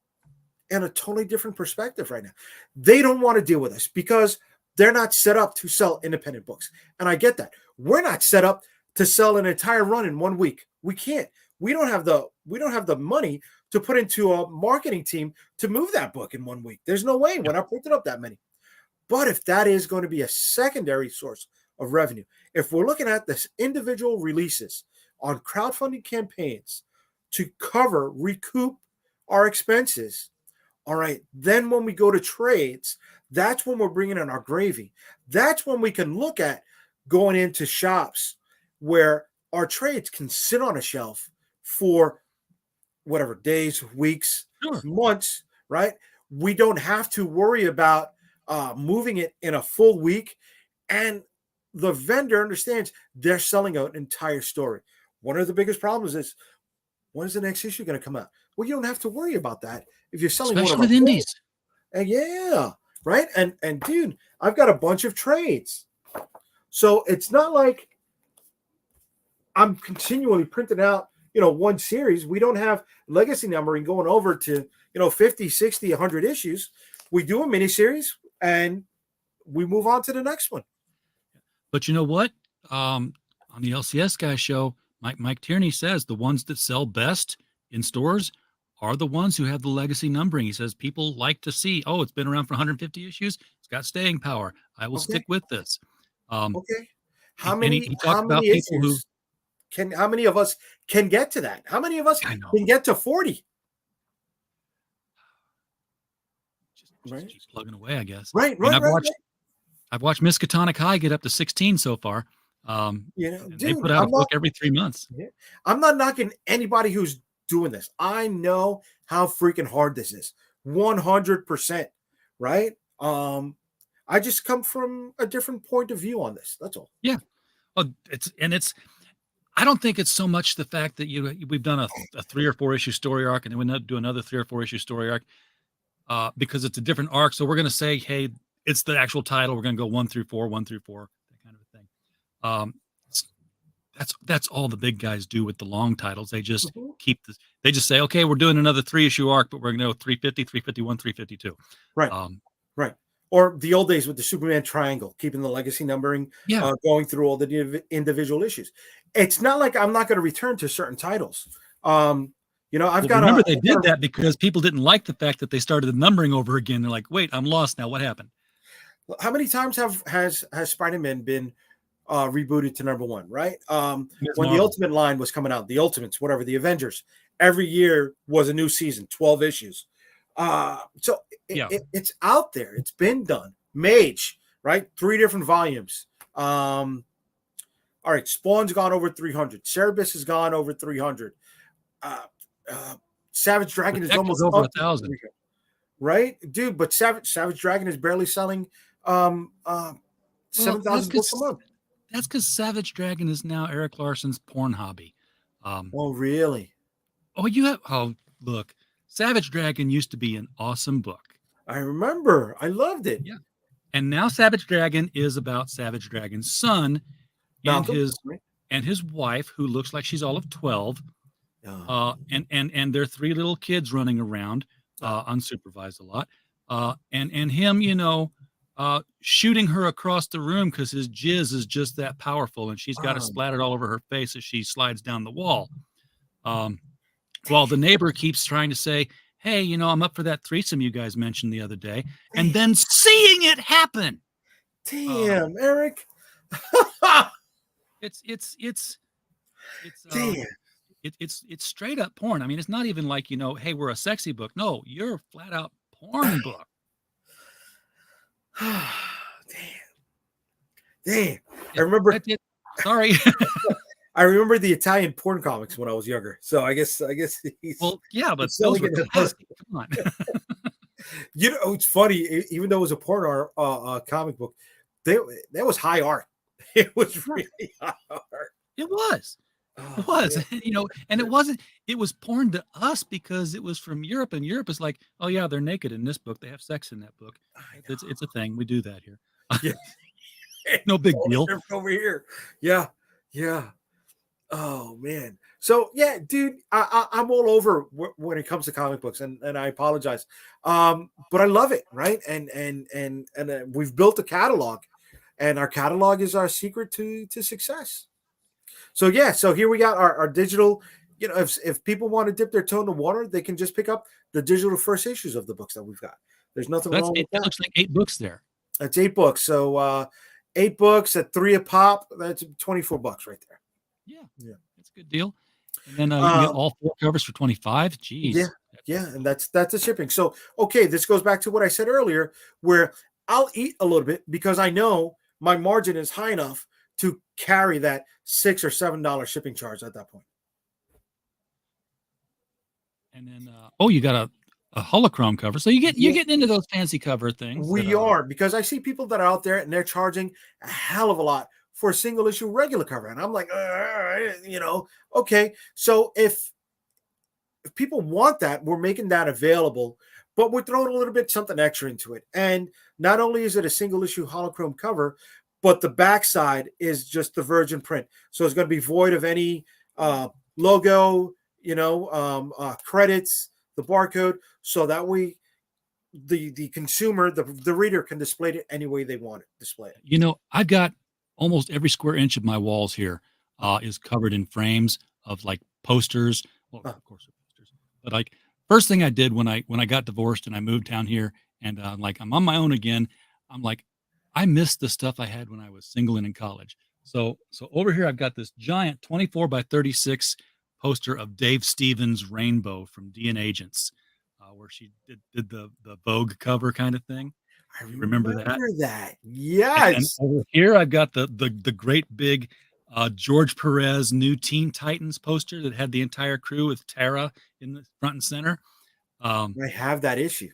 in a totally different perspective right now. They don't want to deal with us because they're not set up to sell independent books. And I get that. We're not set up to sell an entire run in 1 week. We can't. We don't have the money to put into a marketing team to move that book in 1 week. There's no way. We're not printing up that many. But if that is going to be a secondary source of revenue, if we're looking at this individual releases on crowdfunding campaigns to recoup our expenses, all right, then when we go to trades, that's when we're bringing in our gravy. That's when we can look at going into shops where our trades can sit on a shelf for whatever days, weeks, months, right? We don't have to worry about moving it in a full week. And the vendor understands they're selling out an entire story. One of the biggest problems is, when is the next issue going to come out? Well, you don't have to worry about that if you're selling especially one of with indies. And yeah, right. And dude, I've got a bunch of trades, so it's not like I'm continually printing out one series. We don't have legacy numbering going over to 50, 60, 100 issues. We do a miniseries and we move on to the next one. But you know what? On the LCS Guy show, Mike Tierney says the ones that sell best in stores are the ones who have the legacy numbering. He says people like to see, it's been around for 150 issues. It's got staying power. I will stick with this. Okay. How and many issues how many of us can get to that? How many of us can get to 40? Just keep plugging away, I guess. Right. I've watched Miskatonic High get up to 16 so far. They put out a book every 3 months. I'm not knocking anybody who's doing this. I know how freaking hard this is. 100%. Right. I just come from a different point of view on this. That's all. Yeah. Well, I don't think it's so much the fact that we've done a 3 or 4 issue story arc, and then we'll do another 3 or 4 issue story arc because it's a different arc. So we're going to say, hey, it's the actual title. We're going to go 1 through 4, 1 through 4, that kind of a thing. That's all the big guys do with the long titles. They just keep this. They just say, okay, we're doing another 3 issue arc, but we're going to go 350, 351, 352. Right. Right. Or the old days with the Superman triangle, keeping the legacy numbering, going through all the individual issues. It's not like I'm not going to return to certain titles. Remember they did that because people didn't like the fact that they started the numbering over again. They're like, wait, I'm lost now. What happened? How many times has Spider-Man been rebooted to number 1, right? When the Ultimate line was coming out, the Ultimates, whatever, the Avengers, every year was a new season, 12 issues. So it's out there. It's been done. Mage, right? 3 different volumes. All right, Spawn's gone over 300. Cerebus has gone over 300. Savage Dragon is almost over 1,000. Right, dude? But Savage Dragon is barely selling 7,000 books a month. That's because Savage Dragon is now Eric Larson's porn hobby. Oh, really? Look, Savage Dragon used to be an awesome book. I remember. I loved it. Yeah. And now Savage Dragon is about Savage Dragon's son and his wife, who looks like she's all of 12. And their 3 little kids running around, unsupervised a lot. And him, shooting her across the room because his jizz is just that powerful, and she's got it splattered all over her face as she slides down the wall. While the neighbor keeps trying to say, hey, I'm up for that threesome you guys mentioned the other day, and then seeing it happen. Damn, Eric. It's straight up porn. I mean, it's not even like, hey, we're a sexy book. No, you're a flat out porn book. Damn. I remember. Sorry. I remember the Italian porn comics when I was younger. So I guess he's. Well, yeah, but those were classic. Come on. It's funny. Even though it was a porn comic book, that was high art. It was really high art. It was. It was, and it wasn't. It was porn to us because it was from Europe, and Europe is like, oh yeah, they're naked in this book. They have sex in that book. It's a thing. We do that here. Yeah. No big deal. Over here. Yeah. Oh man. So yeah, dude, I'm all over when it comes to comic books, and I apologize, but I love it, right? And we've built a catalog, and our catalog is our secret to success. So yeah, so here we got our digital. If people want to dip their toe in the water, they can just pick up the digital first issues of the books that we've got. There's nothing wrong with that. That looks like 8 books there. That's 8 books. So 8 books at $3 a pop. That's $24 right there. Yeah, that's a good deal. And then you can get all 4 covers for $25. Jeez. Yeah, and that's the shipping. So okay, this goes back to what I said earlier, where I'll eat a little bit because I know my margin is high enough to carry that $6 or $7 shipping charge at that point. And then you got a holochrome cover. So you're getting into those fancy cover things. We are, because I see people that are out there and they're charging a hell of a lot for a single issue regular cover. And I'm like, okay. So if people want that, we're making that available, but we're throwing a little bit something extra into it. And not only is it a single issue holochrome cover, but the backside is just the virgin print. So it's going to be void of any logo, credits, the barcode, so that way the consumer, the reader can display it any way they want it display it. I've got almost every square inch of my walls here is covered in frames of like posters. Well, of course, posters. But like first thing I did when I got divorced and I moved down here and I'm on my own again, I'm like, I missed the stuff I had when I was single and in college. So over here I've got this giant 24 by 36 poster of Dave Stevens' Rainbow from DNA Agents, where she did the Vogue cover kind of thing. I remember that. Yes. And over here I've got the great big George Perez New Teen Titans poster that had the entire crew with Tara in the front and center. I have that issue.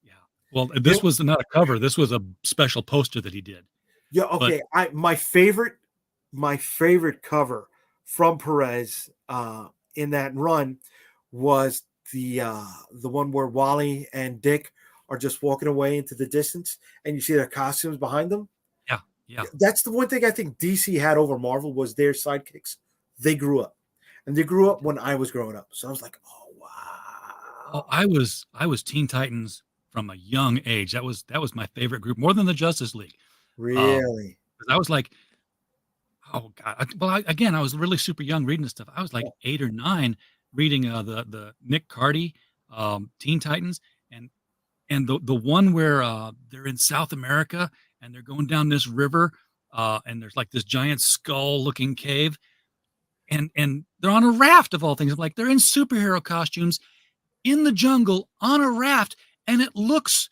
Yeah. Well, this was not a cover. This was a special poster that he did. Yeah. Okay. My favorite cover from Perez in that run was the one where Wally and Dick are just walking away into the distance, and you see their costumes behind them. Yeah. That's the one thing I think DC had over Marvel was their sidekicks. They grew up, and they grew up when I was growing up. So I was like, oh wow. Oh, I was Teen Titans from a young age. That was my favorite group, more than the Justice League. Really? I was like, oh god. I was really super young reading this stuff. I was like 8 or 9 reading the Nick Carty Teen Titans, and the one where they're in South America and they're going down this river and there's like this giant skull looking cave and they're on a raft of all things. Like they're in superhero costumes in the jungle on a raft, and it looks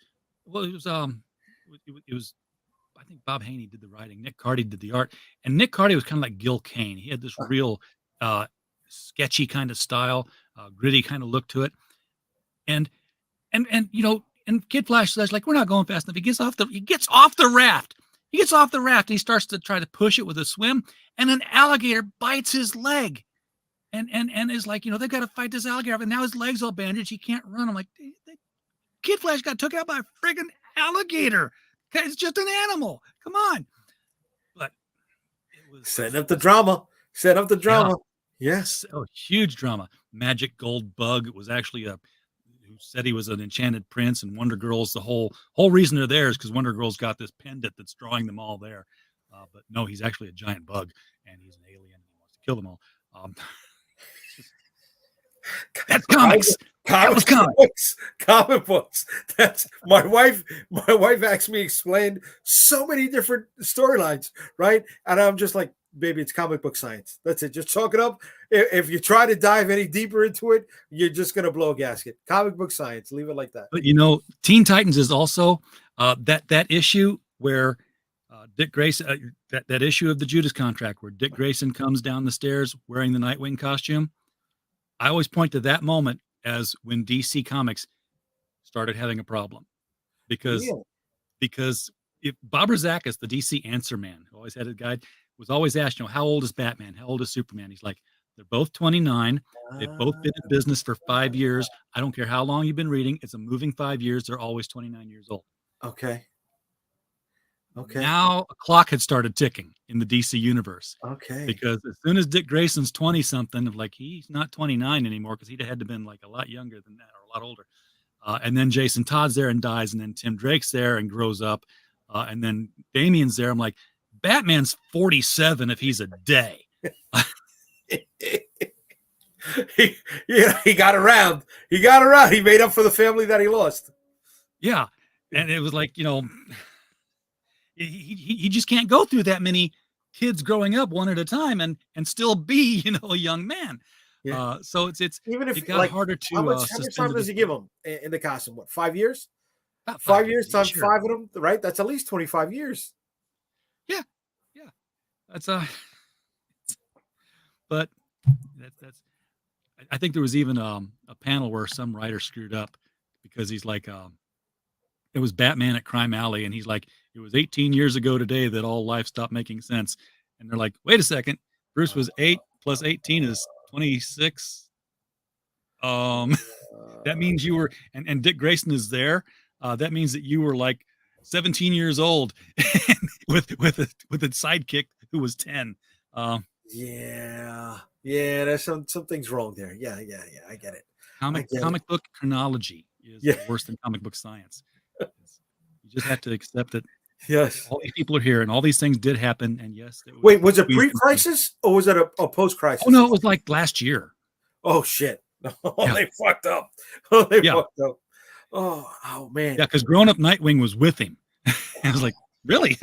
it was I think Bob Haney did the writing, Nick Carty did the art, and Nick Carty was kind of like Gil Kane. He had this real sketchy kind of style, gritty kind of look to it, and and Kid Flash says, like, we're not going fast enough. He gets off the raft. And he starts to try to push it with a swim, and an alligator bites his leg, and is like, they've got to fight this alligator, and now his leg's all bandaged. He can't run. I'm like, Kid Flash got took out by a friggin' alligator. It's just an animal. Come on. But it was setting up the drama. Yeah. Yes. Oh, huge drama. Magic Gold Bug was actually who said he was an enchanted prince, and Wonder Girl's the whole reason they're there is because Wonder Girl's got this pendant that's drawing them all there. But no, he's actually a giant bug, and he's an alien. He wants to kill them all. That's comics. Comic books. That's my wife. My wife asked me to explain so many different storylines, right? And I'm just like, baby, it's comic book science. That's it. Just chalk it up. If you try to dive any deeper into it, you're just gonna blow a gasket. Comic book science. Leave it like that. But Teen Titans is also that issue where Dick Grayson, that issue of the Judas Contract where Dick Grayson comes down the stairs wearing the Nightwing costume. I always point to that moment as when DC Comics started having a problem, because if Bob Rozakis, the DC answer man, who always had a guide, was always asked, how old is Batman? How old is Superman? He's like, they're both 29. They've both been in business for 5 years. I don't care how long you've been reading. It's a moving 5 years. They're always 29 years old. Okay. Now a clock had started ticking in the DC universe. Okay. Because as soon as Dick Grayson's 20 something, like he's not 29 anymore, because he'd had to been like a lot younger than that or a lot older. And then Jason Todd's there and dies, and then Tim Drake's there and grows up, and then Damian's there. I'm like, Batman's 47 if he's a day. he got around. He made up for the family that he lost. Yeah, and it was like, he just can't go through that many kids growing up one at a time and still be a young man. Yeah. So it's even if it got harder to. How much time does he give him in the costume? What, 5 years? About 5 years times sure. 5 of them, right? That's at least 25 years. Yeah. That's but that's. I think there was even a panel where some writer screwed up because he's like, it was Batman at Crime Alley, and he's like, it was 18 years ago today that all life stopped making sense. And they're like, wait a second, Bruce was 8 plus 18 is 26. That means you were, and Dick Grayson is there. That means that you were like 17 years old with a sidekick who was 10. Yeah. Yeah, there's something's wrong there. Yeah. I get it. Comic book chronology is worse than comic book science. You just have to accept that. Yes. All these people are here, and all these things did happen. And yes, wait, was it pre-crisis or was it a post-crisis? Oh no, it was like last year. Oh shit! Oh, they fucked up. Oh, they fucked up. Oh man. Yeah, because Grown Up Nightwing was with him. I was like, really?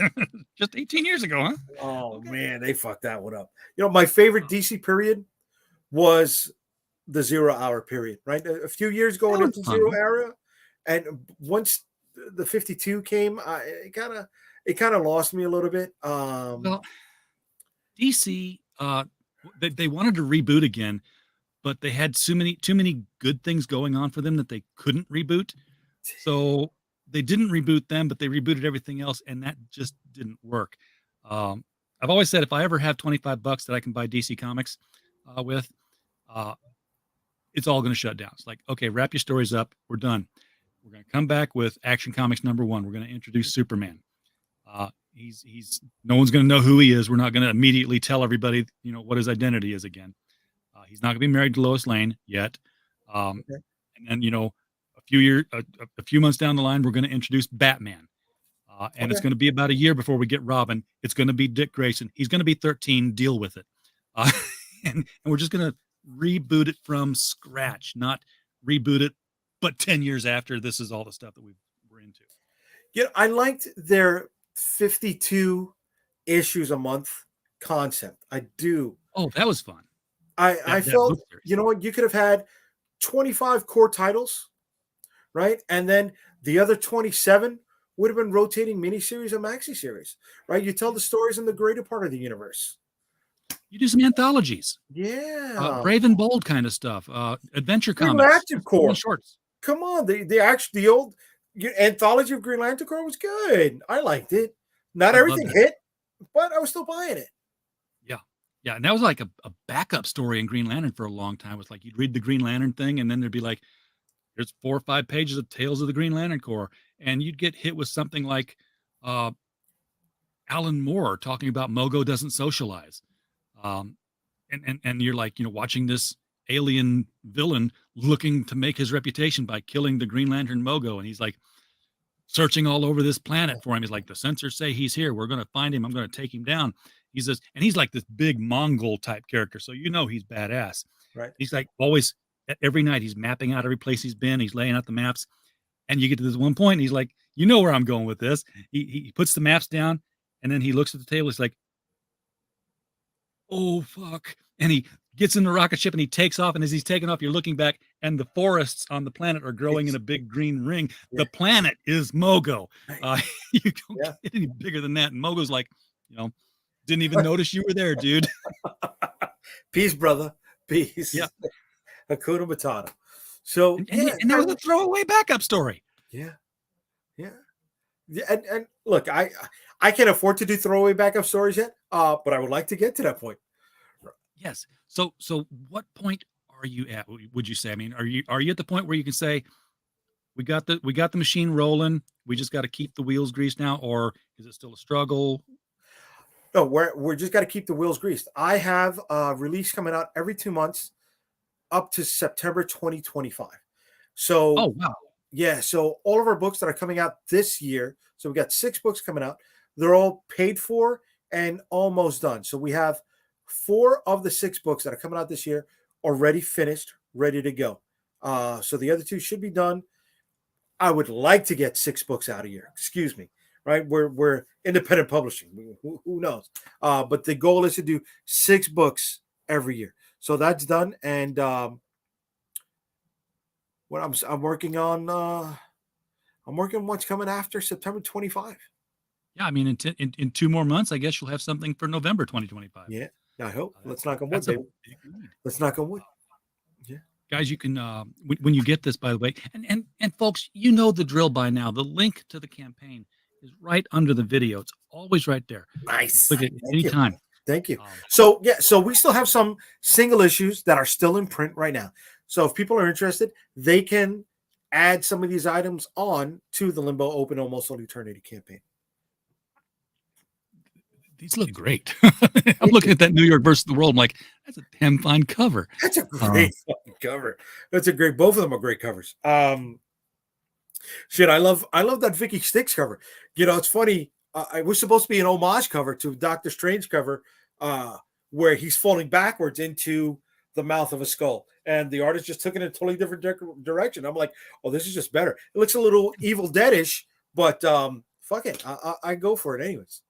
Just 18 years ago, huh? Oh man, they fucked that one up. You know, my favorite DC period was the 0 Hour period, right? A few years going into Zero Era, and once the 52 came, it kind of lost me a little bit. Well, DC, they wanted to reboot again, but they had too many good things going on for them that they couldn't reboot. So they didn't reboot them, but they rebooted everything else, and that just didn't work. I've always said if I ever have $25 that I can buy DC Comics with, it's all going to shut down. It's like, okay, wrap your stories up. We're done. We're going to come back with Action Comics #1. We're going to introduce Superman. He's no one's going to know who he is. We're not going to immediately tell everybody, what his identity is again. He's not going to be married to Lois Lane yet. And then, a few months down the line, we're going to introduce Batman. And it's going to be about a year before we get Robin. It's going to be Dick Grayson. He's going to be 13. Deal with it. And we're just going to reboot it from scratch, not reboot it, but 10 years after this is all the stuff that we're into. Yeah, I liked their 52 issues a month concept. I do. Oh, that was fun. I felt, you know what, you could have had 25 core titles, right? And then the other 27 would have been rotating miniseries or maxi series, right? You tell the stories in the greater part of the universe. You do some anthologies. Yeah. Brave and Bold kind of stuff. Adventure Green comics. Lantern Corps. Shorts. Come on. The old anthology of Green Lantern Corps was good. I liked it. Not everything hit, but I was still buying it. Yeah, and that was like a backup story in Green Lantern for a long time. It was like you'd read the Green Lantern thing, and then there'd be like, there's 4 or 5 pages of Tales of the Green Lantern Corps, and you'd get hit with something like Alan Moore talking about Mogo doesn't socialize. And you're like, watching this alien villain looking to make his reputation by killing the Green Lantern Mogo, and he's like searching all over this planet for him. He's like, the sensors say he's here. We're going to find him. I'm going to take him down. He says, and he's like this big Mongol type character, so he's badass. Right. He's like always every night he's mapping out every place he's been. He's laying out the maps, and you get to this one point, and he's like, you know where I'm going with this. He puts the maps down, and then he looks at the table. He's like, oh fuck, and he gets in the rocket ship and he takes off. And as he's taking off, you're looking back, and the forests on the planet are growing in a big green ring. Yeah. The planet is Mogo. You don't get any bigger than that. And Mogo's like, didn't even notice you were there, dude. Peace, brother. Peace. Yeah. Hakuna Matata. So, and that was a throwaway backup story. Yeah. And look, I can't afford to do throwaway backup stories yet, but I would like to get to that point. Yes. So what point are you at? Would you say? I mean, are you at the point where you can say, we got the machine rolling, we just got to keep the wheels greased now, or is it still a struggle? No, we're just got to keep the wheels greased. I have a release coming out every 2 months up to September 2025. So, oh wow, yeah. So all of our books that are coming out this year. So we got 6 books coming out. They're all paid for and almost done. So we have 4 of the 6 books that are coming out this year already finished, ready to go. So the other 2 should be done. I would like to get 6 books out a year. Excuse me. Right? We're independent publishing. Who knows? But the goal is to do 6 books every year. So that's done. And what I'm working on, what's coming after September 25. Yeah, I mean, in 2 more months, I guess you'll have something for November 2025. Yeah, I hope. Let's knock on wood, baby. Let's knock on wood. Yeah. Guys, you can when you get this, by the way, and folks, you know the drill by now. The link to the campaign is right under the video. It's always right there. Nice. Click it anytime. Thank you. So we still have some single issues that are still in print right now. So if people are interested, they can add some of these items on to the Limbo Open Almost All Eternity campaign. these look great. I'm looking at that New York versus the World. I'm like, that's a damn fine cover. That's a great fucking cover. That's a great. Both of them are great covers. Shit, I love that Vicky Styx cover. You know, it's funny. It was supposed to be an homage cover to Doctor Strange cover, where he's falling backwards into the mouth of a skull, and the artist just took it in a totally different direction. I'm like, oh, this is just better. It looks a little Evil Deadish, but fuck it, I go for it anyways.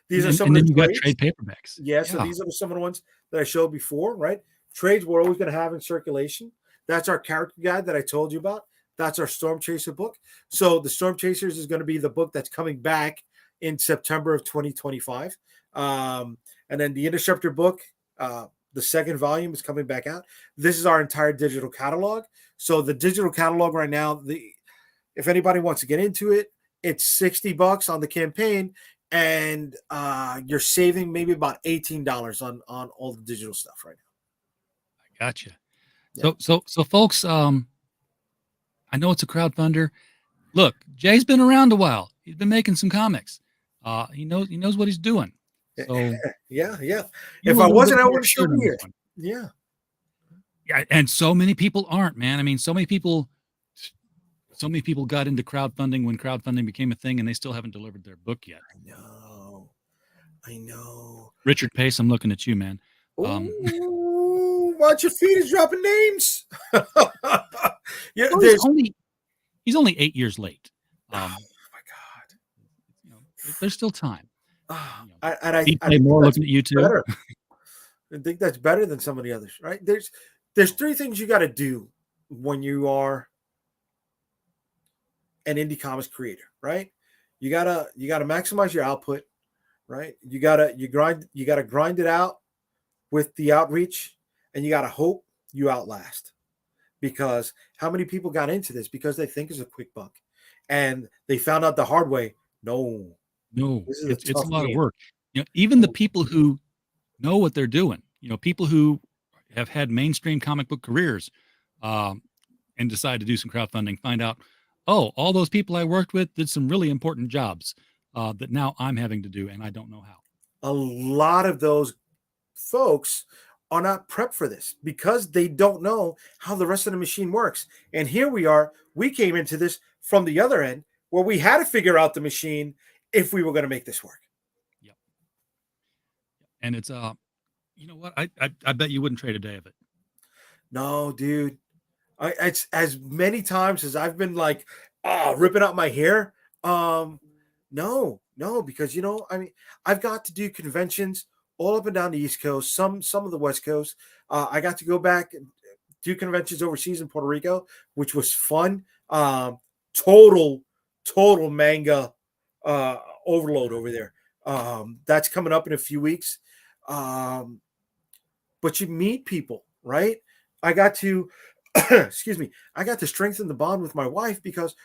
These are some and of then the you got trades. trade paperbacks. Yeah, so these are some of the ones that I showed before, right? Trades we're always going to have in circulation. That's our character guide that I told you about. That's our Storm Chaser book. So the Storm Chasers is going to be the book that's coming back in September of 2025. And then the Interceptor book, the second volume is coming back out. This is our entire digital catalog. So the digital catalog right now, if anybody wants to get into it, it's $60 on the campaign, and you're saving maybe about $18 on all the digital stuff right now. I gotcha. Yeah. So folks, I know it's a crowdfunder. Look, Jay's been around a while. He's been making some comics. He knows what he's doing. So yeah. If I wasn't, I wouldn't still be here. Yeah. And so many people aren't, man. I mean, so many people got into crowdfunding when crowdfunding became a thing, and they still haven't delivered their book yet. I know. Richard Pace, I'm looking at you, man. Watch your feet is dropping names. Yeah, well, he's only 8 years late. Oh my God! You know, there's still time. I more looking at you too. Better. I think that's better than some of the others, right? There's three things you got to do when you are an indie comics creator, right? You gotta maximize your output, right? You gotta grind it out with the outreach, and you gotta hope you outlast. Because how many people got into this because they think it's a quick buck, and they found out the hard way? No, it's a lot of work. You know, even the people who know what they're doing, you know, people who have had mainstream comic book careers, and decide to do some crowdfunding, find out, oh, all those people I worked with did some really important jobs that now I'm having to do, and I don't know how. A lot of those folks are not prepped for this because they don't know how the rest of the machine works. And here we came into this from the other end where we had to figure out the machine if we were going to make this work. Yep. And it's, you know what? I bet you wouldn't trade a day of it. No, dude. It's as many times as I've been like, ripping out my hair. No, because, you know, I mean, I've got to do conventions all up and down the East Coast, some of the West Coast. I got to go back and do conventions overseas in Puerto Rico, which was fun. Total manga overload over there. That's coming up in a few weeks. But you meet people, right? I got to, excuse me, I got to strengthen the bond with my wife because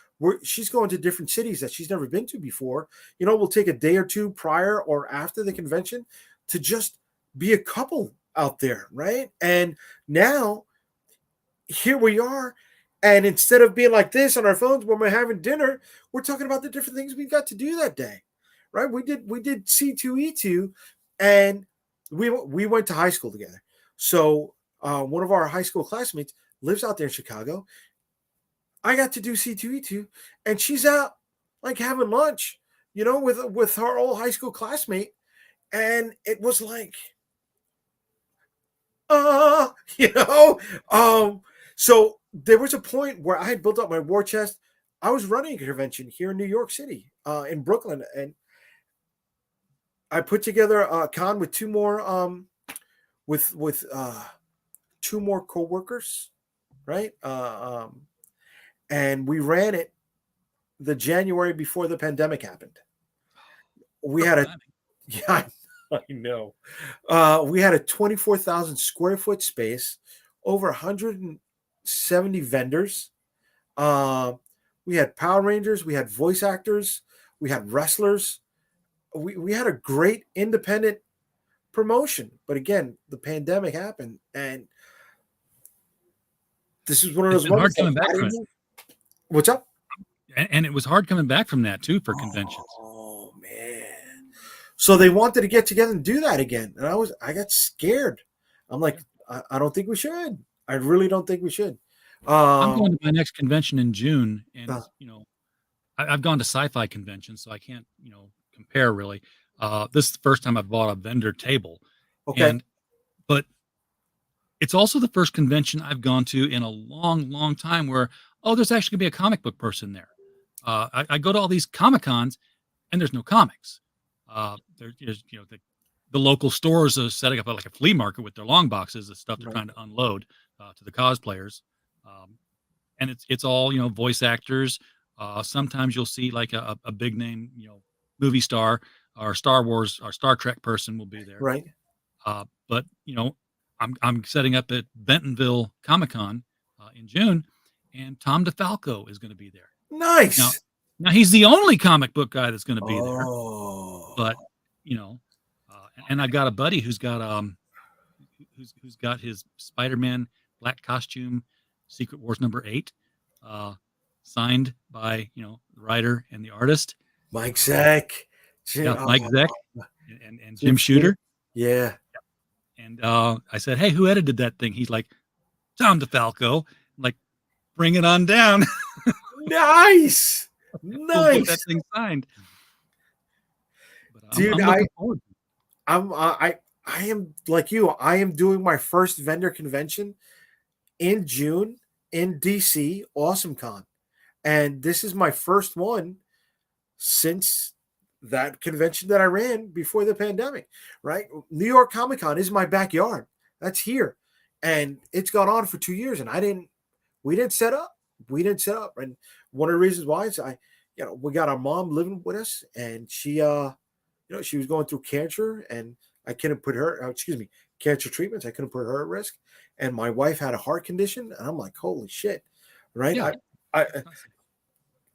she's going to different cities that she's never been to before. You know, we'll take a day or two prior or after the convention to just be a couple out there, right? And now here we are, and instead of being like this on our phones when we're having dinner, we're talking about the different things we got to do that day, right? We did C2E2, and we went to high school together. So one of our high school classmates lives out there in Chicago. I got to do C2E2, and she's out like having lunch, you know, with her old high school classmate. And it was like, you know, so there was a point where I had built up my war chest. I was running a convention here in New York City, in Brooklyn, and I put together a con with two more, with two more coworkers, right? And we ran it the January before the pandemic happened. We had I know. We had a 24,000 square foot space, over 170 vendors. We had Power Rangers, we had voice actors, we had wrestlers. We had a great independent promotion. But again, the pandemic happened, and this is one of those hard coming back from it. What's up? And it was hard coming back from that too for conventions. Oh man. So they wanted to get together and do that again, and I got scared. I'm like, I don't think we should. I really don't think we should. I'm going to my next convention in June, and I've gone to sci-fi conventions, so I can't compare really. This is the first time I've bought a vendor table. Okay. But it's also the first convention I've gone to in a long, long time where, there's actually gonna be a comic book person there. I go to all these Comic Cons and there's no comics. There's the local stores are setting up like a flea market with their long boxes of stuff they're trying to unload to the cosplayers. And it's all, voice actors. Sometimes you'll see like a big name, movie star or Star Wars or Star Trek person will be there. Right. But I'm setting up at Bentonville Comic-Con in June, and Tom DeFalco is going to be there. Nice. Now he's the only comic book guy that's going to be there. But and I've got a buddy who's got who's got his Spider-Man black costume, Secret Wars #8, signed by the writer and the artist, Mike Zeck. Mike Zeck and Jim Shooter. Yeah. And I said, "Hey, who edited that thing?" He's like, "Tom DeFalco." I'm like, bring it on down. Nice. We'll Nice. get that thing signed. But Dude, I'm looking forward. I am like you. I am doing my first vendor convention in June in DC, AwesomeCon. And this is my first one since that convention that I ran before the pandemic, right? New York Comic Con is my backyard. That's here. And it's gone on for 2 years, and we didn't set up. And one of the reasons why is we got our mom living with us, and she she was going through cancer, and I couldn't put her, cancer treatments. I couldn't put her at risk. And my wife had a heart condition, and I'm like, holy shit, right? Yeah.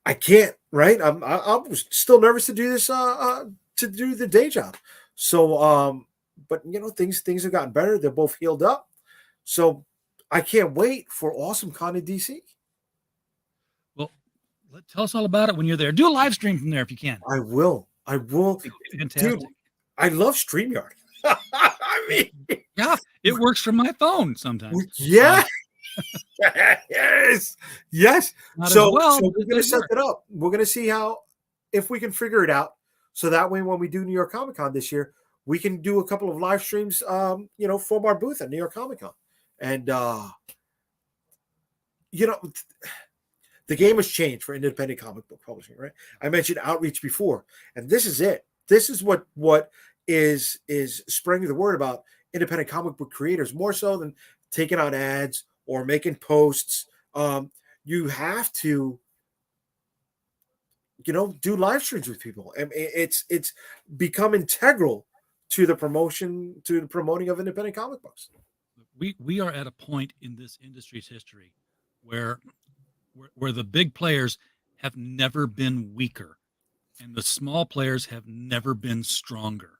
I can't, right? I was still nervous to do this, to do the day job. So, but things have gotten better. They're both healed up. So I can't wait for AwesomeCon in DC. Well, tell us all about it when you're there. Do a live stream from there if you can. I will. Fantastic. Dude, I love StreamYard. I mean, yeah, it works from my phone sometimes. Yeah. Yes. So we're going to set that up. We're going to see if we can figure it out. So that way, when we do New York Comic Con this year, we can do a couple of live streams, from our booth at New York Comic Con. And, the game has changed for independent comic book publishing, right? I mentioned outreach before, and this is it. This is what is spreading the word about independent comic book creators more so than taking out ads or making posts. You have to, do live streams with people. And it's become integral to the promoting of independent comic books. We are at a point in this industry's history where the big players have never been weaker and the small players have never been stronger.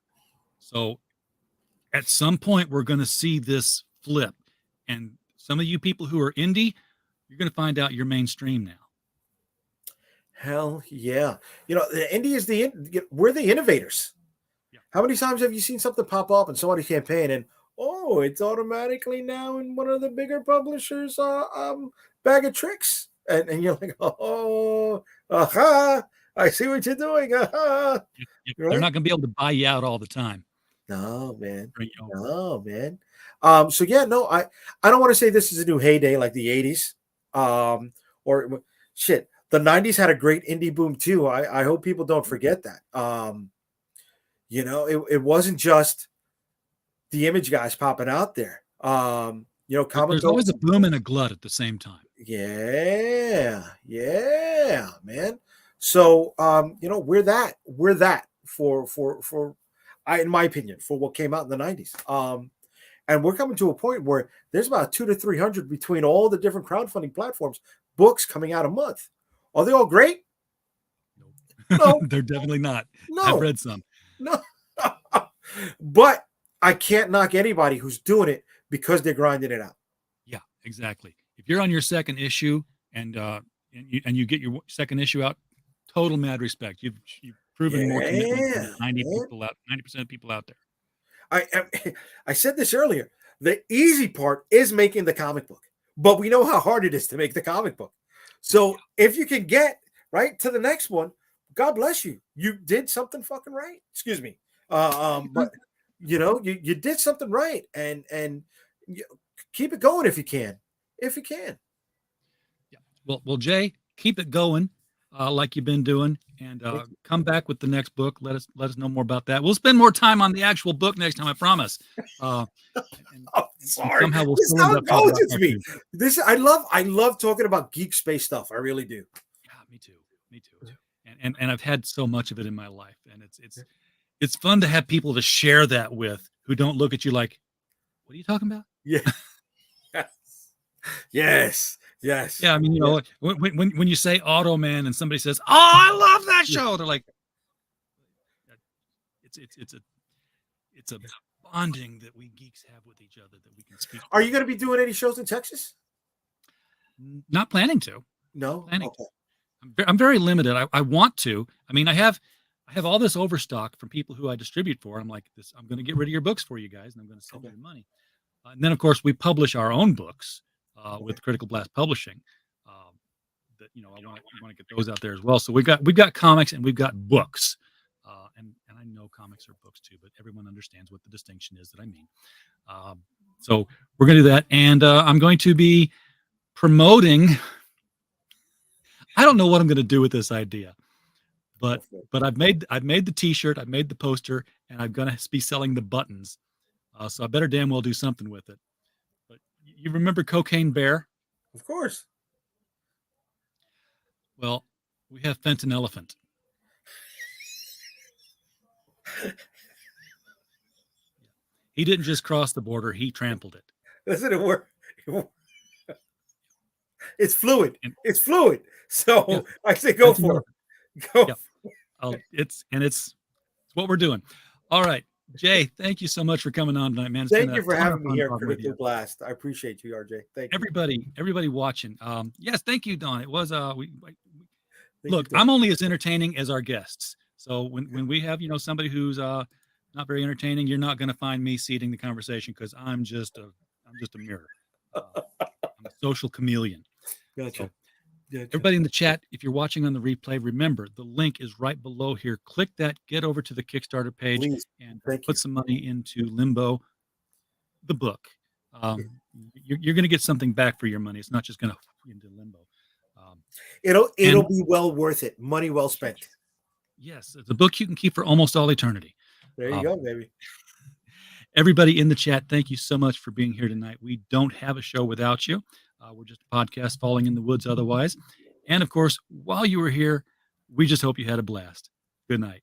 So at some point we're going to see this flip, and some of you people who are indie, you're going to find out you're mainstream now. Hell yeah. The indie we're the innovators. Yeah. How many times have you seen something pop up and somebody's campaign and it's automatically now in one of the bigger publishers' bag of tricks? And you're like, I see what you're doing. Right? They're not going to be able to buy you out all the time. No, man. No, man. I don't want to say this is a new heyday like the 80s. Or shit. The 90s had a great indie boom too. I hope people don't forget that. It wasn't just the Image guys popping out there. There's always a boom and a glut at the same time. Yeah, man. So, we're that for in my opinion, for what came out in the 90s. And we're coming to a point where there's about 200 to 300 between all the different crowdfunding platforms, books coming out a month. Are they all great? No, they're definitely not. No, I've read some. No, but I can't knock anybody who's doing it because they're grinding it out. Yeah, exactly. If you're on your second issue and you get your second issue out, total mad respect. You've proven more commitment Yeah, than 90% of people out there. I said this earlier. The easy part is making the comic book, but we know how hard it is to make the comic book. So if you can get right to the next one, God bless you. You did something fucking right. Excuse me. But you know, you did something right, and keep it going if you can. If you can. Yeah. Well, Jay, keep it going like you've been doing, and come back with the next book. Let us know more about that. We'll spend more time on the actual book next time, I promise. Sorry. Somehow we'll this is how it talk goes about with me. This I love talking about geek space stuff. I really do. Yeah, me too. And I've had so much of it in my life, and it's fun to have people to share that with who don't look at you like, what are you talking about? Yeah. Yes. Yeah, I mean, you know, when you say Automan and somebody says, "Oh, I love that show," they're like, it's a bonding that we geeks have with each other that we can speak. Are you going to be doing any shows in Texas? Not planning to. No. Okay. Okay. I'm very limited. I want to. I mean, I have all this overstock from people who I distribute for. I'm like, I'm going to get rid of your books for you guys, and I'm going to send you the money. And then, of course, we publish our own books with Critical Blast Publishing. That I want to get those out there as well. So we've got comics and we've got books, and I know comics are books too, but everyone understands what the distinction is that I mean. So we're going to do that, and I'm going to be promoting. I don't know what I'm going to do with this idea, but I've made the T-shirt, I've made the poster, and I'm going to be selling the buttons. So I better damn well do something with it. But you remember Cocaine Bear? Of course. Well, we have Fenton Elephant. He didn't just cross the border; he trampled it. Doesn't it work? It's fluid. It's fluid. So I say go for it. Go. Yeah. It's what we're doing. All right, Jay, thank you so much for coming on tonight, man. Thank you for having me here, Critical Blast. I appreciate you, RJ. Thank you. Everybody watching. Yes, thank you, Don. It was look, I'm only as entertaining as our guests. So when we have somebody who's not very entertaining, you're not going to find me seeding the conversation because I'm just a mirror. I'm a social chameleon. Gotcha. So, everybody in the chat, if you're watching on the replay, remember the link is right below here. Click that, get over to the Kickstarter page, and put some money into Limbo, the book. You're going to get something back for your money. It's not just going to into Limbo. It'll be well worth it. Money well spent. Yes, it's a book you can keep for almost all eternity. There you go, baby. Everybody in the chat, thank you so much for being here tonight. We don't have a show without you. We're just a podcast falling in the woods otherwise. And of course, while you were here, we just hope you had a blast. Good night.